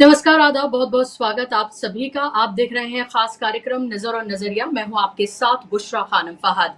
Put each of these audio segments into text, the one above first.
नमस्कार, आदाब, बहुत-बहुत स्वागत आप सभी का। आप देख रहे हैं खास कार्यक्रम नज़र और नज़रिया। मैं हूं आपके साथ बुशरा खानम फहद।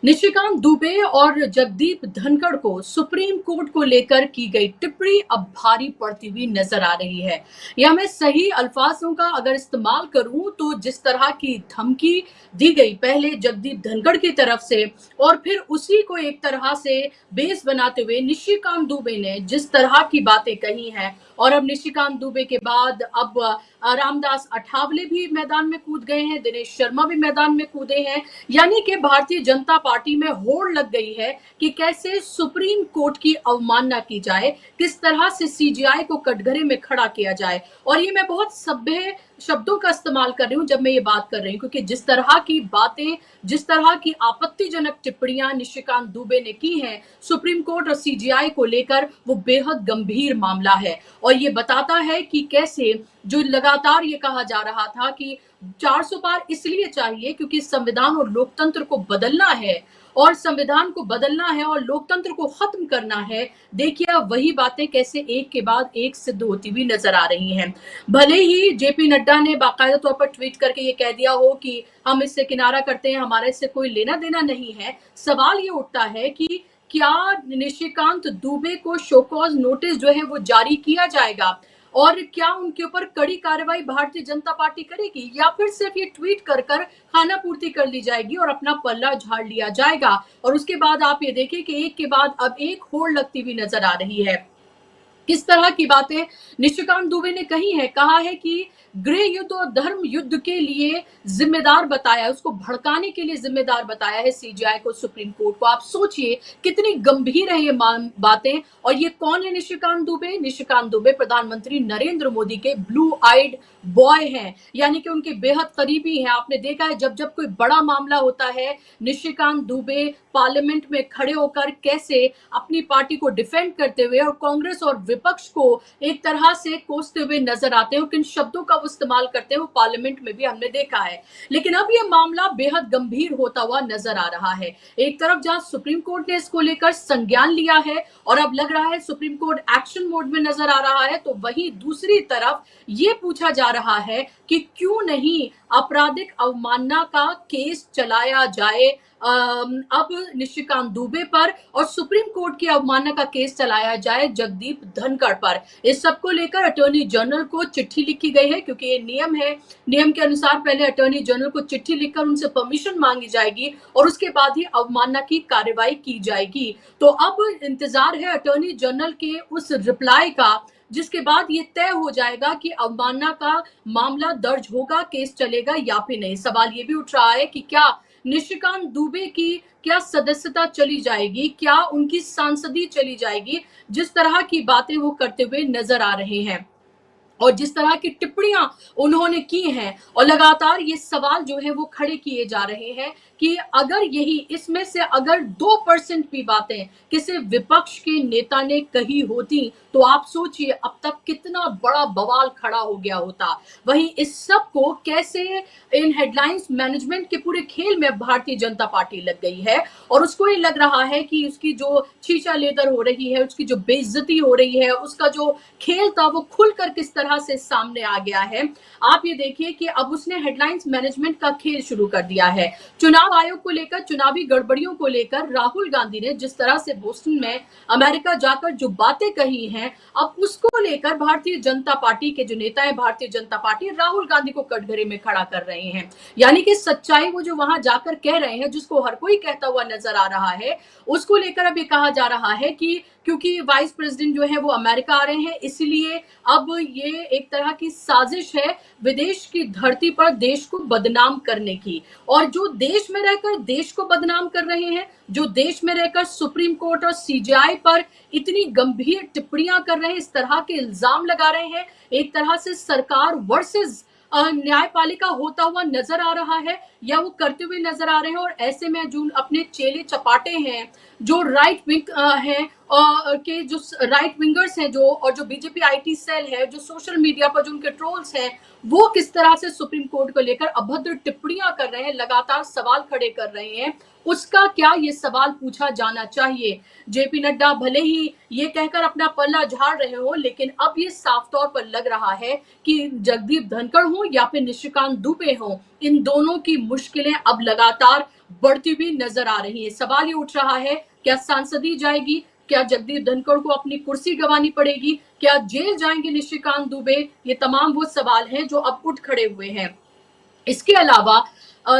निशिकांत दुबे और जगदीप धनखड़ को सुप्रीम कोर्ट को लेकर की गई टिप्पणी अब भारी पड़ती हुई नजर आ रही है। या मैं सही अल्फाजों का अगर इस्तेमाल करूं तो जिस तरह की धमकी दी गई पहले जगदीप धनखड़ की तरफ से और फिर उसी को एक तरह से बेस बनाते हुए निशिकांत दुबे ने जिस तरह की बातें कही हैं और अब निशिकांत दुबे के बाद अब रामदास अठावले भी मैदान में कूद गए हैं, दिनेश शर्मा भी मैदान में कूदे हैं। यानी कि भारतीय जनता पार्टी में होड़ लग गई है कि कैसे सुप्रीम कोर्ट की अवमानना की जाए, किस तरह से सीजेआई को कटघरे में खड़ा किया जाए। और ये मैं बहुत सभ्य शब्दों का इस्तेमाल कर रही हूं जब मैं ये बात कर रही हूं, क्योंकि जिस तरह की बातें, जिस तरह की आपत्तिजनक टिप्पणियां निशिकांत दुबे ने की हैं सुप्रीम कोर्ट और सीजेआई को लेकर, वो बेहद गंभीर मामला है। और ये बताता है कि कैसे जो लगातार ये कहा जा रहा था कि 400 पार इसलिए चाहिए क्योंकि संविधान और लोकतंत्र को बदलना है और संविधान को बदलना है और लोकतंत्र को खत्म करना है। देखिए अब वही बातें कैसे एक के बाद एक सिद्ध होती हुई नजर आ रही हैं। भले ही जेपी नड्डा ने बाकायदा तौर पर ट्वीट करके ये कह दिया हो कि हम इससे किनारा करते हैं, हमारे इससे कोई लेना देना नहीं है। सवाल ये उठता है कि क्या निशिकांत दुबे को शो कॉज नोटिस जो है वो जारी किया जाएगा और क्या उनके ऊपर कड़ी कार्रवाई भारतीय जनता पार्टी करेगी, या फिर सिर्फ ये ट्वीट कर कर खाना पूर्ति कर ली जाएगी और अपना पल्ला झाड़ लिया जाएगा। और उसके बाद आप ये देखिए कि एक के बाद अब एक होड़ लगती हुई नजर आ रही है। किस तरह की बातें निशिकांत दुबे ने कही है, कहा है कि गृह युद्ध और धर्म युद्ध के लिए जिम्मेदार बताया, उसको भड़काने के लिए जिम्मेदार बताया है सीजेआई को, सुप्रीम कोर्ट को। आप सोचिए कितनी गंभीर है ये बातें। और ये कौन है निशिकांत दुबे? निशिकांत दुबे प्रधानमंत्री नरेंद्र मोदी के ब्लू आइड बॉय हैं, यानी कि उनके बेहद करीबी हैं। आपने देखा है जब जब कोई बड़ा मामला होता है, निशिकांत दुबे पार्लियामेंट में खड़े होकर कैसे अपनी पार्टी को डिफेंड करते हुए और कांग्रेस और विपक्ष को एक तरह से कोसते हुए नजर आते हैं, किन शब्दों का वो इस्तेमाल करते हैं वो पार्लियामेंट में भी हमने देखा है। लेकिन अब ये मामला बेहद गंभीर होता हुआ नजर आ रहा है। एक तरफ जहां सुप्रीम कोर्ट ने इसको लेकर संज्ञान लिया है और अब लग रहा है सुप्रीम कोर्ट एक्शन मोड में नजर आ रहा है, तो वहीं दूसरी तरफ ये पूछा जा रहा है कि क्यों नहीं आपराधिक अवमानना का केस चलाया जाए अब निशिकांत दुबे पर और सुप्रीम कोर्ट की अवमानना का केस चलाया जाए जगदीप धनखड़ पर। इस सब को लेकर अटॉर्नी जनरल को चिट्ठी लिखी गई है, क्योंकि ये नियम है। नियम के अनुसार पहले अटॉर्नी जनरल को चिट्ठी लिखकर उनसे परमिशन मांगी जाएगी और उसके बाद ही अवमानना की कार्रवाई की जाएगी। तो अब इंतजार है अटॉर्नी जनरल के उस रिप्लाई का, जिसके बाद ये तय हो जाएगा कि अवमानना का मामला दर्ज होगा, केस चलेगा या फिर नहीं। सवाल ये भी उठ रहा है कि क्या निशिकांत दुबे की क्या सदस्यता चली जाएगी, क्या उनकी सांसदी चली जाएगी, जिस तरह की बातें वो करते हुए नजर आ रहे हैं और जिस तरह की टिप्पणियां उन्होंने की हैं। और लगातार ये सवाल जो है वो खड़े किए जा रहे हैं कि अगर यही इसमें से अगर 2% भी बातें किसी विपक्ष के नेता ने कही होती तो आप सोचिए अब तक कितना बड़ा बवाल खड़ा हो गया होता। वहीं इस सब को कैसे इन हेडलाइंस मैनेजमेंट के पूरे खेल में भारतीय जनता पार्टी लग गई है और उसको ये लग रहा है कि उसकी जो छीछा लेदर हो रही है, उसकी जो बेइज्जती हो रही है, उसका जो खेल था वो खुलकर किस तरह से सामने आ गया है। आप ये देखिए कि अब उसने हेडलाइंस मैनेजमेंट का खेल शुरू कर दिया है। चुनाव आयोग को लेकर, चुनावी गड़बड़ियों को लेकर राहुल गांधी ने जिस तरह से बोस्टन में अमेरिका जाकर जो बातें कही हैं, अब उसको लेकर भारतीय जनता पार्टी के जो नेता है, भारतीय जनता पार्टी राहुल गांधी को कटघरे में खड़ा कर रहे हैं। यानी कि सच्चाई वो जो वहां जाकर कह रहे हैं, जिसको हर कोई कहता हुआ नजर आ रहा है, उसको लेकर अब ये कहा जा रहा है कि क्योंकि वाइस प्रेसिडेंट जो है वो अमेरिका आ रहे हैं, इसलिए अब ये एक तरह की साजिश है विदेश की धरती पर देश को बदनाम करने की। और जो देश में रहकर देश को बदनाम कर रहे हैं, जो देश में रहकर सुप्रीम कोर्ट और सीजेआई पर इतनी गंभीर टिप्पणियां कर रहे हैं, इस तरह के इल्जाम लगा रहे हैं, एक तरह से सरकार वर्सेस न्यायपालिका होता हुआ नजर आ रहा है। या वो करते हुए नजर आ रहे हैं। और ऐसे में जो अपने चेले चपाटे हैं, जो राइट विंग हैं के जो राइट विंगर्स हैं, जो और जो बीजेपी आईटी सेल है, जो सोशल मीडिया पर जो उनके ट्रोल्स हैं, वो किस तरह से सुप्रीम कोर्ट को लेकर अभद्र टिप्पणियां कर रहे हैं, लगातार सवाल खड़े कर रहे हैं, उसका क्या ये सवाल पूछा जाना चाहिए। जेपी नड्डा भले ही ये कहकर अपना पल्ला झाड़ रहे हो, लेकिन अब ये साफ तौर पर लग रहा है कि जगदीप धनखड़ हो या फिर निशिकांत दुबे हो, इन दोनों की मुश्किलें अब लगातार बढ़ती हुई नजर आ रही है। सवाल ये उठ रहा है, क्या सांसदी जाएगी, क्या जगदीप धनखड़ को अपनी कुर्सी गंवानी पड़ेगी, क्या जेल जाएंगे निशिकांत दुबे, ये तमाम वो सवाल हैं जो अब उठ खड़े हुए हैं। इसके अलावा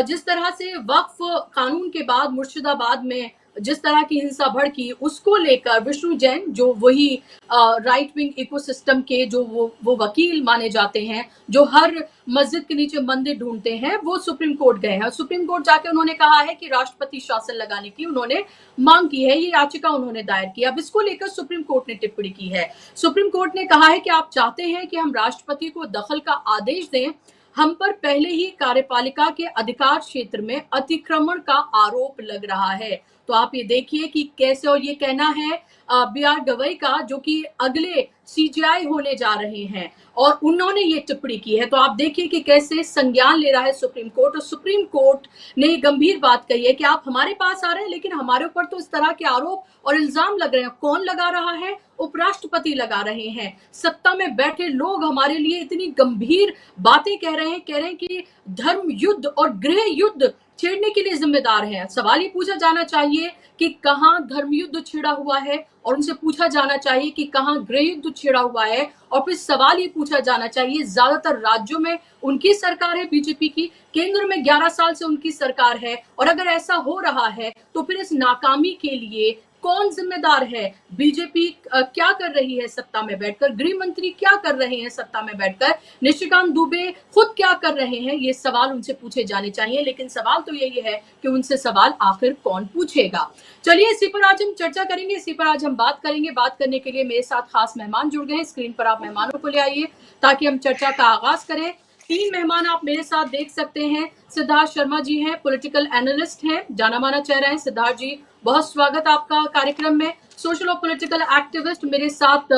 जिस तरह से वक्फ कानून के बाद मुर्शिदाबाद में जिस तरह की हिंसा भड़की, उसको लेकर विष्णु जैन, जो वही राइट विंग इकोसिस्टम के जो वो वकील माने जाते हैं, जो हर मस्जिद के नीचे मंदिर ढूंढते हैं, वो सुप्रीम कोर्ट गए हैं। सुप्रीम कोर्ट जाके उन्होंने कहा है कि राष्ट्रपति शासन लगाने की उन्होंने मांग की है, ये याचिका उन्होंने दायर की। अब इसको लेकर सुप्रीम कोर्ट ने टिप्पणी की है। सुप्रीम कोर्ट ने कहा है कि आप चाहते हैं कि हम राष्ट्रपति को दखल का आदेश दें, हम पर पहले ही कार्यपालिका के अधिकार क्षेत्र में अतिक्रमण का आरोप लग रहा है। तो आप ये देखिए कि कैसे, और ये कहना है बी आर गवई का, जो कि अगले सीजीआई होने जा रहे हैं, और उन्होंने ये टिप्पणी की है। तो आप देखिए कि कैसे संज्ञान ले रहा है सुप्रीम कोर्ट। और सुप्रीम कोर्ट ने गंभीर बात कही है कि आप हमारे पास आ रहे हैं, लेकिन हमारे ऊपर तो इस तरह के आरोप और इल्जाम लग रहे हैं। कौन लगा रहा है? उपराष्ट्रपति लगा रहे हैं। सत्ता में बैठे लोग हमारे लिए इतनी गंभीर बातें कह रहे हैं कि धर्म युद्ध और गृह युद्ध छेड़ने के लिए जिम्मेदार है। सवाल ये पूछा जाना चाहिए कि कहां धर्म युद्ध छिड़ा हुआ है, और उनसे पूछा जाना चाहिए कि कहां गृह युद्ध छिड़ा हुआ है। और फिर सवाल ये पूछा जाना चाहिए, ज्यादातर राज्यों में उनकी सरकार है बीजेपी की, केंद्र में 11 साल से उनकी सरकार है, और अगर ऐसा हो रहा है तो फिर इस नाकामी के लिए कौन जिम्मेदार है? बीजेपी क्या कर रही है सत्ता में बैठकर? गृह मंत्री क्या कर रहे हैं सत्ता में बैठकर? निशिकांत दुबे खुद क्या कर रहे हैं? ये सवाल उनसे पूछे जाने चाहिए। लेकिन सवाल तो यही है कि उनसे सवाल आखिर कौन पूछेगा। चलिए, इसी पर आज हम चर्चा करेंगे, इसी पर आज हम बात करेंगे। बात करने के लिए मेरे साथ खास मेहमान जुड़ गए हैं। स्क्रीन पर आप मेहमानों को ले आइए ताकि हम चर्चा का आगाज करें। 3 मेहमान आप मेरे साथ देख सकते हैं। सिद्धार्थ शर्मा जी हैं, पॉलिटिकल एनालिस्ट हैं, जाना माना चेहरा है। सिद्धार्थ जी, बहुत स्वागत आपका कार्यक्रम में। सोशल और पॉलिटिकल एक्टिविस्ट मेरे साथ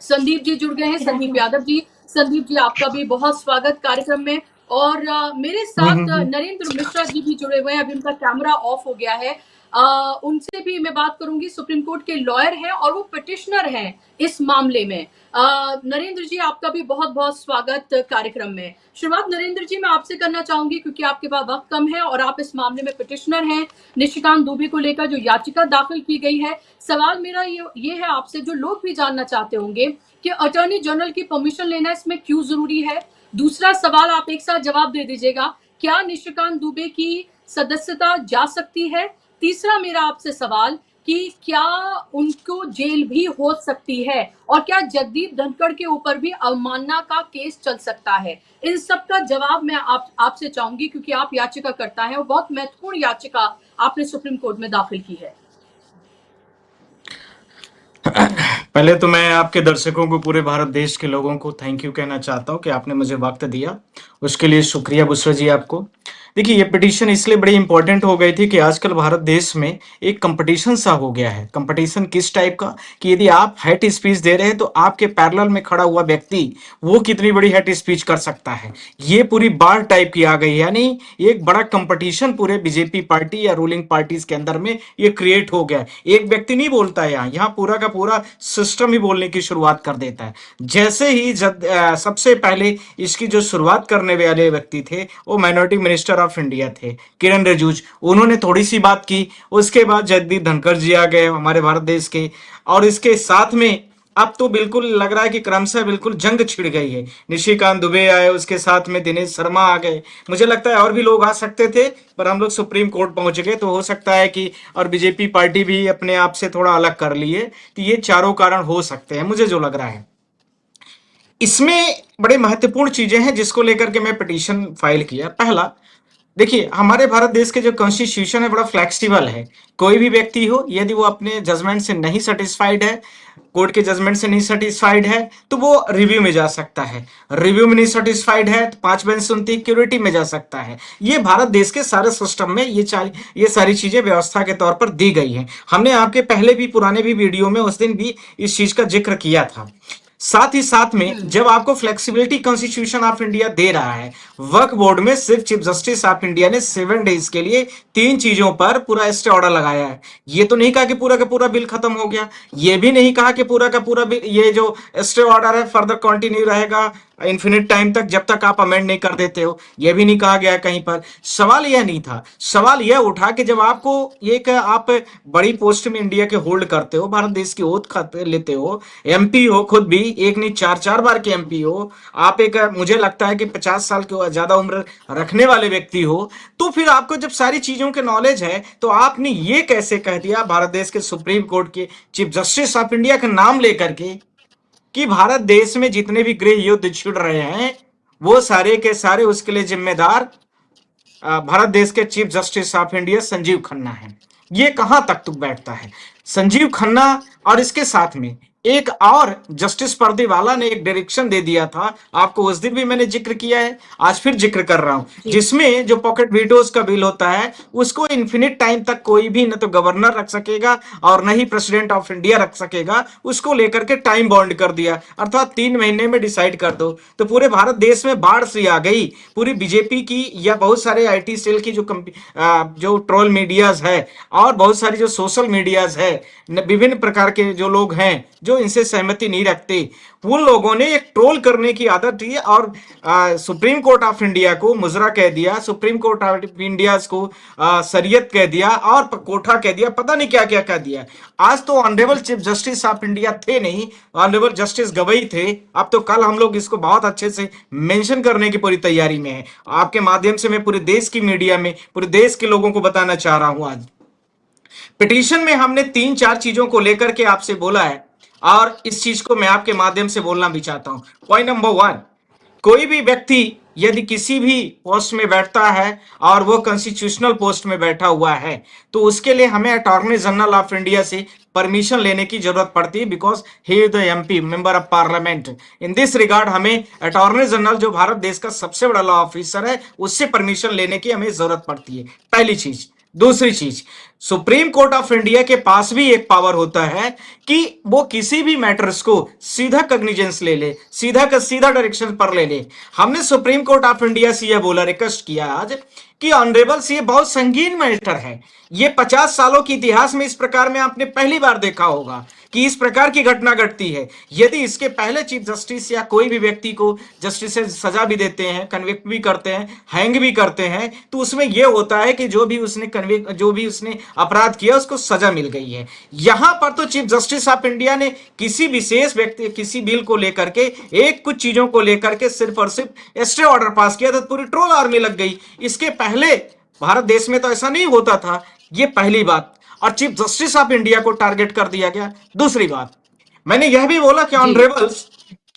संदीप जी जुड़ गए हैं, संदीप यादव जी। संदीप जी, आपका भी बहुत स्वागत कार्यक्रम में। और मेरे साथ नरेंद्र मिश्रा जी भी जुड़े हुए हैं। अभी उनका कैमरा ऑफ हो गया है। उनसे भी मैं बात करूंगी। सुप्रीम कोर्ट के लॉयर हैं और वो पिटिशनर हैं इस मामले में। नरेंद्र जी, आपका भी बहुत बहुत स्वागत कार्यक्रम में। शुरुआत नरेंद्र जी मैं आपसे करना चाहूंगी, क्योंकि आपके पास वक्त कम है और आप इस मामले में पिटिशनर हैं, निशिकांत दुबे को लेकर जो याचिका दाखिल की गई है। सवाल मेरा ये है आपसे, जो लोग भी जानना चाहते होंगे कि अटॉर्नी जनरल की परमिशन लेना इसमें क्यों जरूरी है। दूसरा सवाल आप एक साथ जवाब दे दीजिएगा, क्या निशिकांत दुबे की सदस्यता जा सकती है। तीसरा मेरा आपसे सवाल कि क्या उनको जेल भी हो सकती है, और क्या जगदीप धनखड़ के ऊपर भी अवमानना का केस चल सकता है। इन सब का जवाब मैं आपसे चाहूंगी, क्योंकि आप याचिका करता है और बहुत महत्वपूर्ण याचिका आपने सुप्रीम कोर्ट में दाखिल की है। पहले तो मैं आपके दर्शकों को, पूरे भारत देश के लोगों को थैंक यू कहना चाहता हूं कि आपने मुझे वक्त दिया, उसके लिए शुक्रिया बुशरा जी आपको। देखिए, ये पिटीशन इसलिए बड़ी इंपॉर्टेंट हो गई थी कि आजकल भारत देश में एक कंपटीशन सा हो गया है। कंपटीशन किस टाइप का, कि यदि आप हेट स्पीच दे रहे हैं तो आपके पैरेलल में खड़ा हुआ व्यक्ति वो कितनी बड़ी हेट स्पीच कर सकता है। ये पूरी बार टाइप की आ गई है, यानी एक बड़ा कंपटीशन पूरे बीजेपी पार्टी या रूलिंग पार्टीज के अंदर में ये क्रिएट हो गया। एक व्यक्ति नहीं बोलता है, यहाँ पूरा का पूरा सिस्टम ही बोलने की शुरुआत कर देता है। जैसे ही सबसे पहले इसकी जो शुरुआत करने वाले व्यक्ति थे वो माइनॉरिटी मिनिस्टर ऑफ इंडिया थे, किरण रिजिजू। उन्होंने थोड़ी सी बात की, उसके बाद जगदीप धनखड़ जी आ गए हमारे भारत देश के, और इसके साथ में अब तो बिल्कुल लग रहा है कि क्रमशः बिल्कुल जंग छिड़ गई है। निशिकांत दुबे आए, उसके साथ में दिनेश शर्मा आ गए। मुझे लगता है और भी लोग आ सकते थे, पर हम लोग सुप्रीम कोर्ट पहुंच गए, तो हो सकता है कि और बीजेपी पार्टी भी अपने आप से थोड़ा अलग कर लिए। तो ये चारों कारण हो सकते हैं, मुझे जो लग रहा है। इसमें बड़े महत्वपूर्ण चीजें हैं जिसको लेकर के मैं पिटीशन फाइल किया। पहला, देखिए, हमारे भारत देश के जो कॉन्स्टिट्यूशन है बड़ा फ्लेक्सिबल है। कोई भी व्यक्ति हो, यदि वो अपने जजमेंट से नहीं सैटिस्फाइड है, कोर्ट के जजमेंट से नहीं सैटिस्फाइड है, तो वो रिव्यू में जा सकता है। रिव्यू में नहीं सैटिस्फाइड है तो 5 बेंच सुनती क्यूरेटिव में जा सकता है। ये भारत देश के सारे सिस्टम में ये सारी चीजें व्यवस्था के तौर पर दी गई हैं। हमने आपके पहले भी पुराने भी वीडियो में उस दिन भी इस चीज का जिक्र किया था। साथ ही साथ में जब आपको फ्लेक्सिबिलिटी कॉन्स्टिट्यूशन ऑफ इंडिया दे रहा है, वर्क बोर्ड में सिर्फ चीफ जस्टिस ऑफ इंडिया ने 7 डेज के लिए 3 चीजों पर पूरा स्टे ऑर्डर लगाया है। ये तो नहीं कहा कि पूरा का पूरा बिल खत्म हो गया, ये भी नहीं कहा कि पूरा का पूरा बिल, ये जो स्टे ऑर्डर है फर्दर कंटिन्यू रहेगा इन्फिनिट टाइम तक, जब तक आप अमेंड नहीं कर देते हो, यह भी नहीं कहा गया कहीं पर। सवाल यह नहीं था, सवाल यह उठा कि जब आपको एक आप बड़ी पोस्ट में इंडिया के होल्ड करते हो, भारत देश की ओथ खाते लेते हो, एमपी हो खुद भी, एक नहीं 4 4 बार के एमपी हो, आप एक मुझे लगता है कि 50 साल के ज्यादा उम्र रखने वाले व्यक्ति हो, तो फिर आपको जब सारी चीजों के नॉलेज है तो आपने ये कैसे कह दिया भारत देश के सुप्रीम कोर्ट के चीफ जस्टिस ऑफ इंडिया का नाम लेकर के कि भारत देश में जितने भी गृह युद्ध छिड़ रहे हैं वो सारे के सारे उसके लिए जिम्मेदार भारत देश के chief justice of India Sanjeev Khanna है। ये कहां तक तुक बैठता है? संजीव खन्ना और इसके साथ में एक और जस्टिस पर्दीवाला ने एक डायरेक्शन दे दिया था, आपको उस दिन भी मैंने जिक्र किया है, आज फिर जिक्र कर रहा हूं, जिसमें जो पॉकेट वीटोज का बिल होता है उसको इन्फिनिट टाइम तक कोई भी न तो गवर्नर रख सकेगा और न ही प्रेसिडेंट ऑफ इंडिया रख सकेगा, उसको लेकर के टाइम बॉन्ड कर दिया, अर्थात 3 महीने में डिसाइड कर दो। तो पूरे भारत देश में बाढ़ सी आ गई, पूरी बीजेपी की या बहुत सारे आईटी सेल की जो ट्रोल मीडियाज है और बहुत सारी जो सोशल मीडियाज है, विभिन्न प्रकार के जो लोग हैं जो इनसे सहमति नहीं रखते, उन लोगों ने एक ट्रोल करने की आदत थी और सुप्रीम कोर्ट ऑफ इंडिया को मुजरा कह दिया, सुप्रीम कोर्ट ऑफ इंडिया को शरीयत कह दिया और कोठा कह दिया, पता नहीं क्या क्या कह दिया। आज तो honourable chief justice of India थे नहीं, ऑनरेबल जस्टिस गवई थे। अब तो कल हम लोग इसको बहुत अच्छे से मेंशन करने की पूरी तैयारी में है। आपके माध्यम से मैं पूरे देश की मीडिया में पूरे देश के लोगों को बताना चाह रहा हूं, आज पिटीशन में हमने 3 4 चीजों को लेकर के आपसे बोला है और इस चीज को मैं आपके माध्यम से बोलना भी चाहता हूं। पॉइंट नंबर 1, कोई भी व्यक्ति यदि किसी भी पोस्ट में बैठता है और वो कॉन्स्टिट्यूशनल पोस्ट में बैठा हुआ है तो उसके लिए हमें अटॉर्नी जनरल ऑफ इंडिया से परमिशन लेने की जरूरत पड़ती है, because he is the MP member of parliament. In this regard हमें अटॉर्नी जनरल जो भारत देश का सबसे बड़ा लॉ ऑफिसर है उससे परमिशन लेने की हमें जरूरत पड़ती है, पहली चीज। दूसरी चीज, सुप्रीम कोर्ट ऑफ इंडिया के पास भी एक पावर होता है कि वो किसी भी मैटर्स को सीधा कॉग्निजेंस ले ले, सीधा का सीधा डायरेक्शन पर ले ले। हमने सुप्रीम कोर्ट ऑफ इंडिया से यह बोला, रिक्वेस्ट किया आज कि ऑनरेबल्स ये बहुत संगीन मैटर है, ये 50 सालों के इतिहास में इस प्रकार में आपने पहली बार देखा होगा कि इस प्रकार की घटना घटती है। यदि इसके पहले चीफ जस्टिस या कोई भी व्यक्ति को जस्टिस से सजा भी देते हैं, कन्विक्ट भी करते हैं, हैंग भी करते हैं, तो उसमें यह होता है कि जो भी उसने अपराध किया उसको सजा मिल गई है। यहां पर तो चीफ जस्टिस ऑफ इंडिया ने किसी विशेष व्यक्ति किसी बिल को लेकर के एक कुछ चीजों को लेकर के सिर्फ और सिर्फ स्टे ऑर्डर पास किया तो पूरी ट्रोल आर्मी लग गई। इसके पहले भारत देश में तो ऐसा नहीं होता था, ये पहली बात, और चीफ जस्टिस ऑफ इंडिया को टारगेट कर दिया गया। दूसरी बात, मैंने यह भी बोला कि ऑनरेबल्स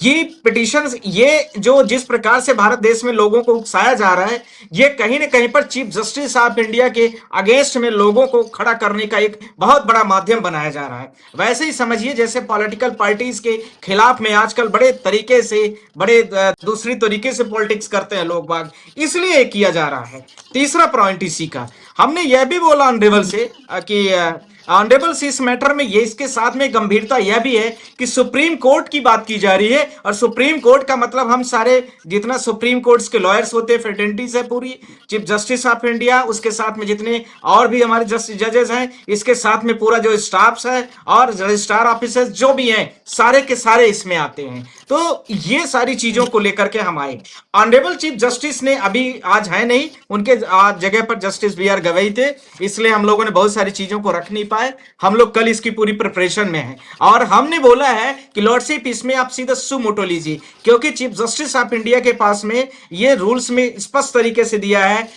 ये पिटीशन, ये जो जिस प्रकार से भारत देश में लोगों को उकसाया जा रहा है, ये कहीं ना कहीं पर चीफ जस्टिस ऑफ इंडिया के अगेंस्ट में लोगों को खड़ा करने का एक बहुत बड़ा माध्यम बनाया जा रहा है। वैसे ही समझिए जैसे पॉलिटिकल पार्टीज के खिलाफ में आजकल बड़े तरीके से बड़े दूसरी तरीके से पॉलिटिक्स करते हैं लोग बाग, इसलिए किया जा रहा है। तीसरा पॉइंट इसी का, हमने यह भी बोला ऑनरेबल से कि ऑनरेबल्स इस मैटर में ये इसके साथ में गंभीरता यह भी है कि सुप्रीम कोर्ट की बात की जा रही है, और सुप्रीम कोर्ट का मतलब हम सारे जितना सुप्रीम कोर्ट्स के लॉयर्स होते हैं, फेटर्निटीज है पूरी, चीफ जस्टिस ऑफ इंडिया, उसके साथ में जितने और भी हमारे जजेस हैं, इसके साथ में पूरा जो स्टाफ्स है और रजिस्ट्रार ऑफिसर्स जो भी हैं, सारे के सारे इसमें आते हैं। तो ये सारी चीजों को लेकर के हम आए। ऑनरेबल चीफ जस्टिस ने अभी आज है नहीं, उनके आज जगह पर जस्टिस बी आर गवई थे, इसलिए हम लोगों ने बहुत सारी चीजों को रख नहीं पाए। हम लोग कल इसकी पूरी प्रिपरेशन में हैं और हमने बोला है कि लॉर्डशिप इसमें आप सीधा सुमोटो लीजिए, क्योंकि चीफ जस्टिस ऑफ इंडिया के पास में ये रूल्स में स्पष्ट तरीके से दिया है,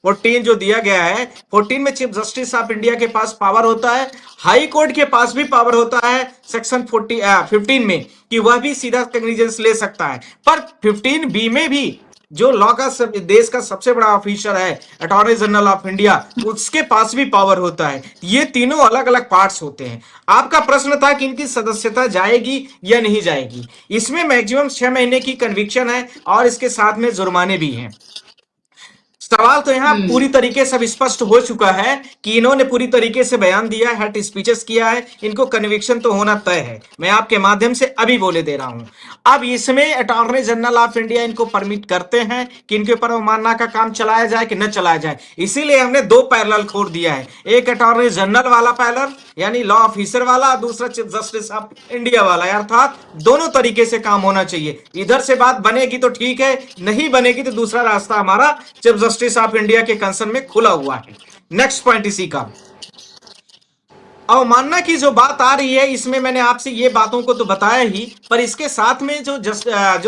14 जो दिया गया है, 14 में चीफ जस्टिस ऑफ इंडिया के पास पावर होता है, हाई कोर्ट के पास भी पावर होता है सेक्शन 15 में कि वह भी सीधा कॉग्निजेंस ले सकता है, पर 15 बी में भी जो लॉ का देश का सबसे बड़ा ऑफिसर है, अटॉर्नी जनरल ऑफ इंडिया, उसके पास भी पावर होता है। ये तीनों अलग अलग पार्ट्स होते हैं। आपका प्रश्न था कि इनकी सदस्यता जाएगी या नहीं जाएगी। इसमें मैक्सिमम 6 महीने की कन्विक्शन है और इसके साथ में जुर्माने भी हैं। सवाल तो यहां पूरी तरीके से अब स्पष्ट हो चुका है कि इन्होंने पूरी तरीके से बयान दिया है, हट स्पीचेस किया है, इनको कन्विक्शन तो होना तय है। मैं आपके माध्यम से अभी बोले दे रहा हूं। अब इसमें अटॉर्नी जनरल ऑफ इंडिया इनको परमिट करते हैं कि इनके ऊपर अवमानना का काम चलाया जाए कि न चलाया जाए। इसीलिए हमने दो पैरेलल खोल दिया है, एक अटॉर्नी जनरल वाला पैरेलल यानी लॉ ऑफिसर वाला, दूसरा चीफ जस्टिस ऑफ इंडिया वाला। अर्थात दोनों तरीके से काम होना चाहिए। इधर से बात बनेगी तो ठीक है, नहीं बनेगी तो दूसरा रास्ता हमारा चीफ जस्टिस ऑफ इंडिया के कंसर्न में खुला हुआ है। नेक्स्ट पॉइंट इसी का अवमानना की जो बात आ रही है, इसमें मैंने आपसे ये बातों को तो बताया ही, पर इसके साथ में जो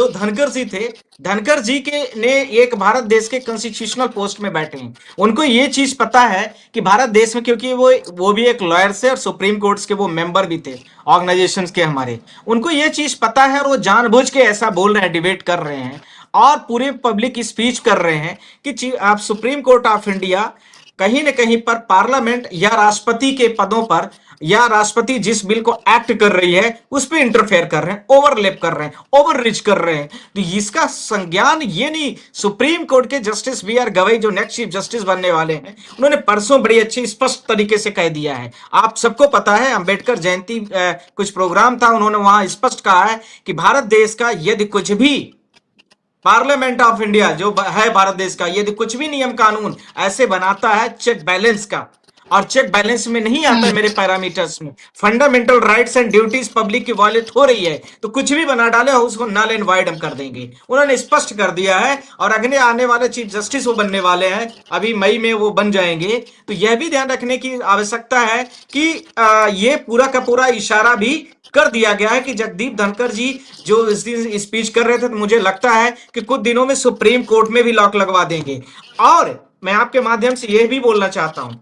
धनखड़ जी थे, धनखड़ जी के ने एक भारत देश के कॉन्स्टिट्यूशनल पोस्ट में बैठे हैं। उनको ये चीज पता है कि भारत देश में, क्योंकि वो भी एक लॉयर से और सुप्रीम कोर्ट के वो मेंबर भी थे ऑर्गेनाइजेशन के हमारे, उनको ये चीज पता है और वो जानबूझ के ऐसा बोल रहे हैं, डिबेट कर रहे हैं और पूरे पब्लिक स्पीच कर रहे हैं कि आप सुप्रीम कोर्ट ऑफ इंडिया कहीं न कहीं पर पार्लियामेंट या राष्ट्रपति के पदों पर या राष्ट्रपति जिस बिल को एक्ट कर रही है उस पर इंटरफेयर कर रहे हैं, ओवरलैप कर रहे हैं, ओवर रिच कर रहे हैं। तो इसका संज्ञान ये नहीं, सुप्रीम कोर्ट के जस्टिस बी आर गवई जो नेक्स्ट चीफ जस्टिस बनने वाले हैं, उन्होंने परसों बड़ी अच्छी स्पष्ट तरीके से कह दिया है। आप सबको पता है, अंबेडकर जयंती कुछ प्रोग्राम था, उन्होंने वहां स्पष्ट कहा है कि भारत देश का यदि कुछ भी पार्लियामेंट ऑफ इंडिया जो है भारत देश का, यदि कुछ भी नियम कानून ऐसे बनाता है चेक बैलेंस का, और चेक बैलेंस में नहीं आता है मेरे पैरामीटर्स में, fundamental rights and duties public की वायलेट हो रही है, तो कुछ भी बना डाले उसको नल एंड वाइड हम कर देंगे। उन्होंने स्पष्ट कर दिया है और अगले आने वाले चीफ जस्टिस वो बनने वाले हैं, अभी मई में वो बन जाएंगे। तो यह भी ध्यान रखने की आवश्यकता है कि ये पूरा का पूरा इशारा भी कर दिया गया है कि जगदीप धनखड़ जी जो इस दिन स्पीच कर रहे थे, तो मुझे लगता है कि कुछ दिनों में सुप्रीम कोर्ट में भी लॉक लगवा देंगे। और मैं आपके माध्यम से यह भी बोलना चाहता हूं,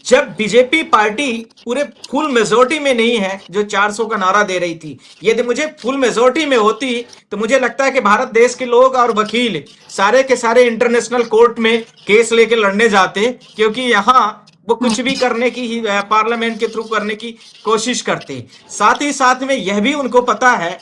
जब बीजेपी पार्टी पूरे फुल मेजोरिटी में नहीं है, जो 400 का नारा दे रही थी, यदि मुझे फुल मेजोरिटी में होती तो मुझे लगता है कि भारत देश के लोग और वकील सारे के सारे इंटरनेशनल कोर्ट में केस लेके लड़ने जाते, क्योंकि यहां वो कुछ भी करने की ही पार्लियामेंट के थ्रू करने की कोशिश करते। साथ ही साथ में यह भी उनको पता है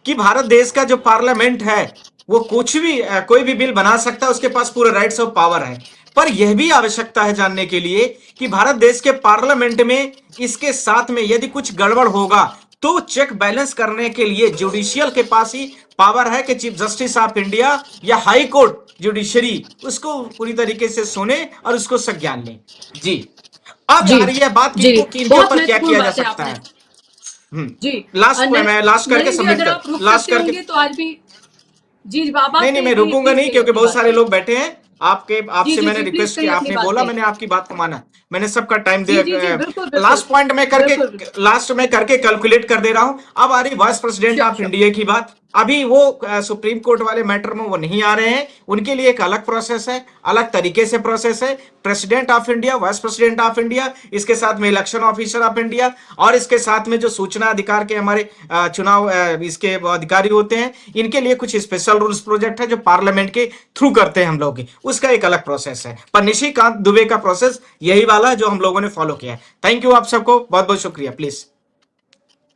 कि भारत देश का जो पार्लियामेंट है वो कुछ भी कोई भी बिल बना सकता है, उसके पास पूरे राइट्स ऑफ पावर है। पर यह भी आवश्यकता है जानने के लिए कि भारत देश के पार्लियामेंट में इसके साथ में यदि कुछ गड़बड़ होगा तो चेक बैलेंस करने के लिए जुडिशियल के पास ही पावर है कि चीफ जस्टिस ऑफ इंडिया या हाई कोर्ट जुडिशरी उसको पूरी तरीके से सुने और उसको संज्ञान ले। जी, अब जी आ रही है बात जी, कि इनके बहुत ऊपर क्या महत्वपूर्ण किया जा बात है सकता आपने। है। जी लास्ट मैं लास्ट करके नरेंद्र जी, सबमिट अगर कर आप रुक लास्ट सकते करके होंगे तो आज भी जी बाबा नहीं नहीं, मैं प्लीज रुकूंगा नहीं कहिए क्योंकि अपनी बहुत सारे बातें। लोग बैठे हैं। जी आपसे जी मैंने जी प्लीज रिक्वेस्ट कहिए किया, अपनी आपने बोला, बातें। मैंने आपकी बात को माना, मैंने सबका टाइम जी दे। जी जी बिल्कुल बिल्कुल लास्ट पॉइंट मैं करके बिल्कुल बिल्कुल। लास्ट में करके कैलकुलेट कर दे रहा हूं। अब आ रही vice president sure of sure. India की बात। अभी वो सुप्रीम कोर्ट वाले मैटर में वो नहीं आ रहे हैं, उनके लिए एक अलग प्रोसेस है, अलग तरीके से प्रोसेस है। President of India, vice president of India, इसके साथ में इलेक्शन ऑफिसर ऑफ इंडिया और इसके साथ में जो सूचना अधिकार के हमारे चुनाव इसके अधिकारी होते हैं, इनके लिए कुछ स्पेशल रूल्स प्रोजेक्ट है जो पार्लियामेंट के थ्रू करते हैं हम लोग, उसका एक अलग प्रोसेस है। पर निशिकांत दुबे का प्रोसेस यही वाला है जो हम लोगों ने फॉलो किया है। थैंक यू आप सबको, बहुत बहुत शुक्रिया। Please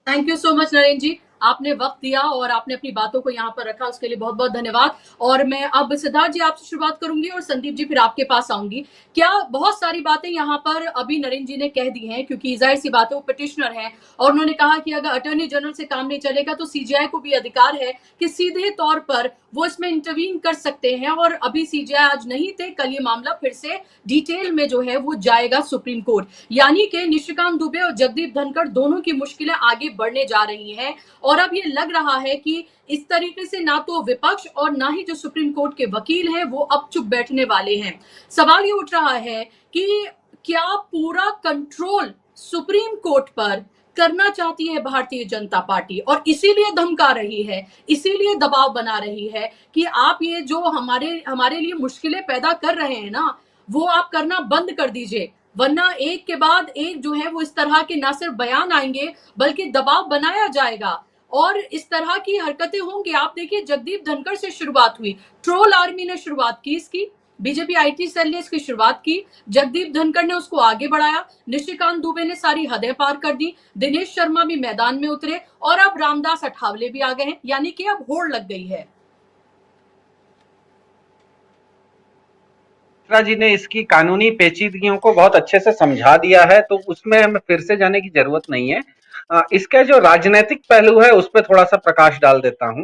thank you so much Narendra ji, आपने वक्त दिया और आपने अपनी बातों को यहाँ पर रखा, उसके लिए बहुत बहुत धन्यवाद। और मैं अब सिद्धार्थ जी आपसे शुरुआत करूंगी और संदीप जी फिर आपके पास आऊंगी। क्या बहुत सारी बातें यहाँ पर अभी नरेंद्र जी ने कह दी हैं, क्योंकि जाहिर सी बात है वो पिटिशनर हैं और उन्होंने कहा कि अगर अटॉर्नी जनरल से काम नहीं चलेगा तो सीजीआई को भी अधिकार है कि सीधे तौर पर वो इसमें इंटरवीन कर सकते हैं। और अभी सीजीआई आज नहीं थे, कल ये मामला फिर से डिटेल में जो है वो जाएगा सुप्रीम कोर्ट, यानी कि निशिकांत दुबे और जगदीप धनखड़ दोनों की मुश्किलें आगे बढ़ने जा रही हैं। और अब ये लग रहा है कि इस तरीके से ना तो विपक्ष और ना ही जो सुप्रीम कोर्ट के वकील हैं वो अब चुप बैठने वाले हैं। सवाल ये उठ रहा है कि क्या पूरा कंट्रोल सुप्रीम कोर्ट पर करना चाहती है भारतीय जनता पार्टी और इसीलिए धमका रही है, इसीलिए दबाव बना रही है कि आप ये जो हमारे लिए मुश्किलें पैदा कर रहे हैं ना, वो आप करना बंद कर दीजिए, वरना एक के बाद एक जो है वो इस तरह के ना सिर्फ बयान आएंगे बल्कि दबाव बनाया जाएगा। और इस तरह की हरकतें होंगी। आप देखिए जगदीप धनखड़ से शुरुआत हुई, ट्रोल आर्मी ने शुरुआत की इसकी, बीजेपी आईटी सेल ने इसकी शुरुआत की, जगदीप धनखड़ ने उसको आगे बढ़ाया, निशिकांत दुबे ने सारी हदें पार कर दी, दिनेश शर्मा भी मैदान में उतरे और अब रामदास अठावले भी आ गए हैं, यानी कि अब होड़ लग गई है। मिश्रा जी ने इसकी कानूनी पेचीदगियों को बहुत अच्छे से समझा दिया है, तो उसमें हमें फिर से जाने की जरूरत नहीं है। इसका जो राजनीतिक पहलू है उस पर थोड़ा सा प्रकाश डाल देता हूं।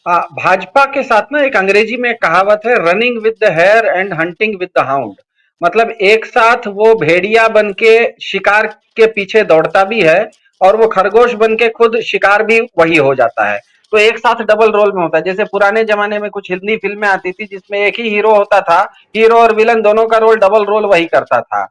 भाजपा के साथ ना एक अंग्रेजी में एक कहावत है, running with the hare and hunting with the hound. मतलब एक साथ वो भेड़िया बन के शिकार के पीछे दौड़ता भी है और वो खरगोश बन के खुद शिकार भी वही हो जाता है। तो एक साथ डबल रोल में होता है। जैसे पुराने जमाने में कुछ हिंदी फिल्में आती थी जिसमें एक ही हीरो होता था, हीरो और विलन दोनों का रोल डबल रोल वही करता था।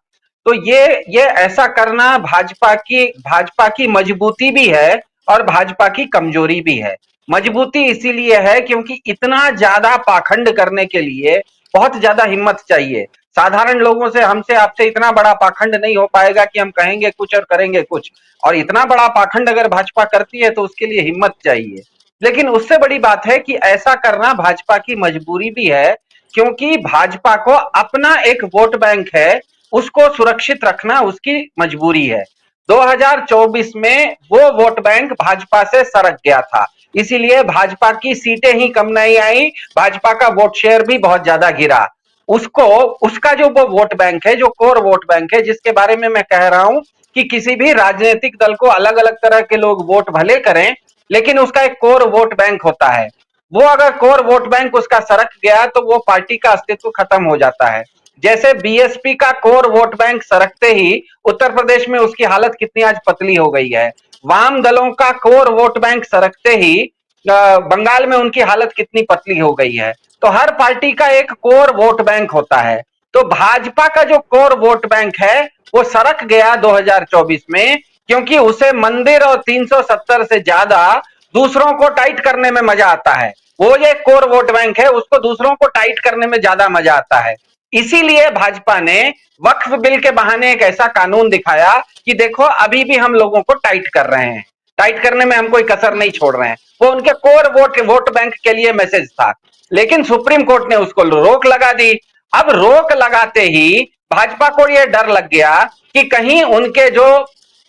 तो ये ऐसा करना भाजपा की मजबूती भी है और भाजपा की कमजोरी भी है। मजबूती इसीलिए है क्योंकि इतना ज्यादा पाखंड करने के लिए बहुत ज्यादा हिम्मत चाहिए। साधारण लोगों से, हमसे आपसे इतना बड़ा पाखंड नहीं हो पाएगा कि हम कहेंगे कुछ और करेंगे कुछ, और इतना बड़ा पाखंड अगर भाजपा करती है तो उसके लिए हिम्मत चाहिए। लेकिन उससे बड़ी बात है कि ऐसा करना भाजपा की मजबूरी भी है, क्योंकि भाजपा को अपना एक वोट बैंक है, उसको सुरक्षित रखना उसकी मजबूरी है। 2024 में वो वोट बैंक भाजपा से सरक गया था, इसीलिए भाजपा की सीटें ही कम नहीं आई, भाजपा का वोट शेयर भी बहुत ज्यादा गिरा। उसको, उसका जो वो वोट बैंक है, जो कोर वोट बैंक है, जिसके बारे में मैं कह रहा हूं कि किसी भी राजनीतिक दल को अलग अलग तरह के लोग वोट भले करें, लेकिन उसका एक कोर वोट बैंक होता है। वो अगर कोर वोट बैंक उसका सरक गया तो वो पार्टी का अस्तित्व खत्म हो जाता है। जैसे बीएसपी का कोर वोट बैंक सरकते ही उत्तर प्रदेश में उसकी हालत कितनी आज पतली हो गई है। वाम दलों का कोर वोट बैंक सरकते ही बंगाल में उनकी हालत कितनी पतली हो गई है। तो हर पार्टी का एक कोर वोट बैंक होता है। तो भाजपा का जो कोर वोट बैंक है वो सरक गया 2024 में, क्योंकि उसे मंदिर और 370 से ज्यादा दूसरों को टाइट करने में मजा आता है। वो ये कोर वोट बैंक है, उसको दूसरों को टाइट करने में ज्यादा मजा आता है। इसीलिए भाजपा ने वक्फ बिल के बहाने एक ऐसा कानून दिखाया कि देखो अभी भी हम लोगों को टाइट कर रहे हैं, टाइट करने में हम कोई कसर नहीं छोड़ रहे हैं। वो उनके कोर वोट बैंक के लिए मैसेज था, लेकिन सुप्रीम कोर्ट ने उसको रोक लगा दी। अब रोक लगाते ही भाजपा को यह डर लग गया कि कहीं उनके जो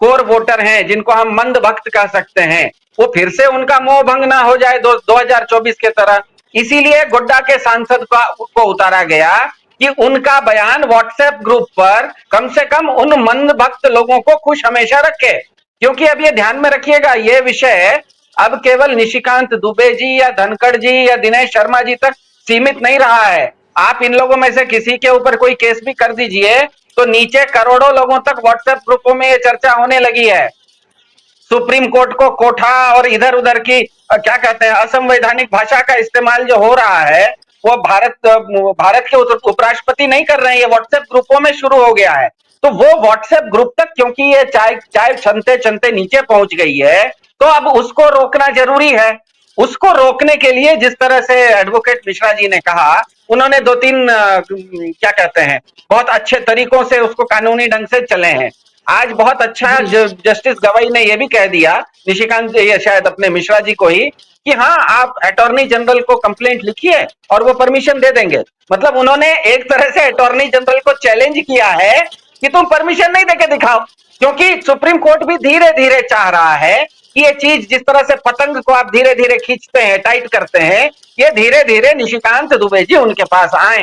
कोर वोटर हैं, जिनको हम मंद भक्त कह सकते हैं, वो फिर से उनका मोह भंग ना हो जाए 2024 के तरह। इसीलिए गोड्डा के सांसद को उतारा गया कि उनका बयान व्हाट्सएप ग्रुप पर कम से कम उन मंद भक्त लोगों को खुश हमेशा रखे। क्योंकि अब ये ध्यान में रखिएगा, ये विषय अब केवल निशिकांत दुबे जी या धनखड़ जी या दिनेश शर्मा जी तक सीमित नहीं रहा है। आप इन लोगों में से किसी के ऊपर कोई केस भी कर दीजिए तो नीचे करोड़ों लोगों तक व्हाट्सएप ग्रुपों में ये चर्चा होने लगी है। सुप्रीम कोर्ट को कोठा और इधर उधर की क्या कहते हैं असंवैधानिक भाषा का इस्तेमाल जो हो रहा है वो भारत के उपराष्ट्रपति नहीं कर रहे हैं, ये व्हाट्सएप ग्रुपों में शुरू हो गया है। तो वो व्हाट्सएप ग्रुप तक क्योंकि ये चाय छनते छनते नीचे पहुंच गई है, तो अब उसको रोकना जरूरी है। उसको रोकने के लिए जिस तरह से एडवोकेट मिश्रा जी ने कहा, उन्होंने दो तीन क्या कहते हैं बहुत अच्छे तरीकों से उसको कानूनी ढंग से चले हैं। आज बहुत अच्छा जस्टिस गवाई ने यह भी कह दिया, निशिकांत या शायद अपने मिश्रा जी को ही, कि हाँ आप अटॉर्नी जनरल को कंप्लेंट लिखिए और वो परमिशन दे देंगे। मतलब उन्होंने एक तरह से अटॉर्नी जनरल को चैलेंज किया है कि तुम परमिशन नहीं देके दिखाओ, क्योंकि सुप्रीम कोर्ट भी धीरे धीरे चाह रहा है कि ये चीज जिस तरह से पतंग को आप धीरे धीरे खींचते हैं, टाइट करते हैं, ये धीरे धीरे निशिकांत दुबे जी उनके पास आए।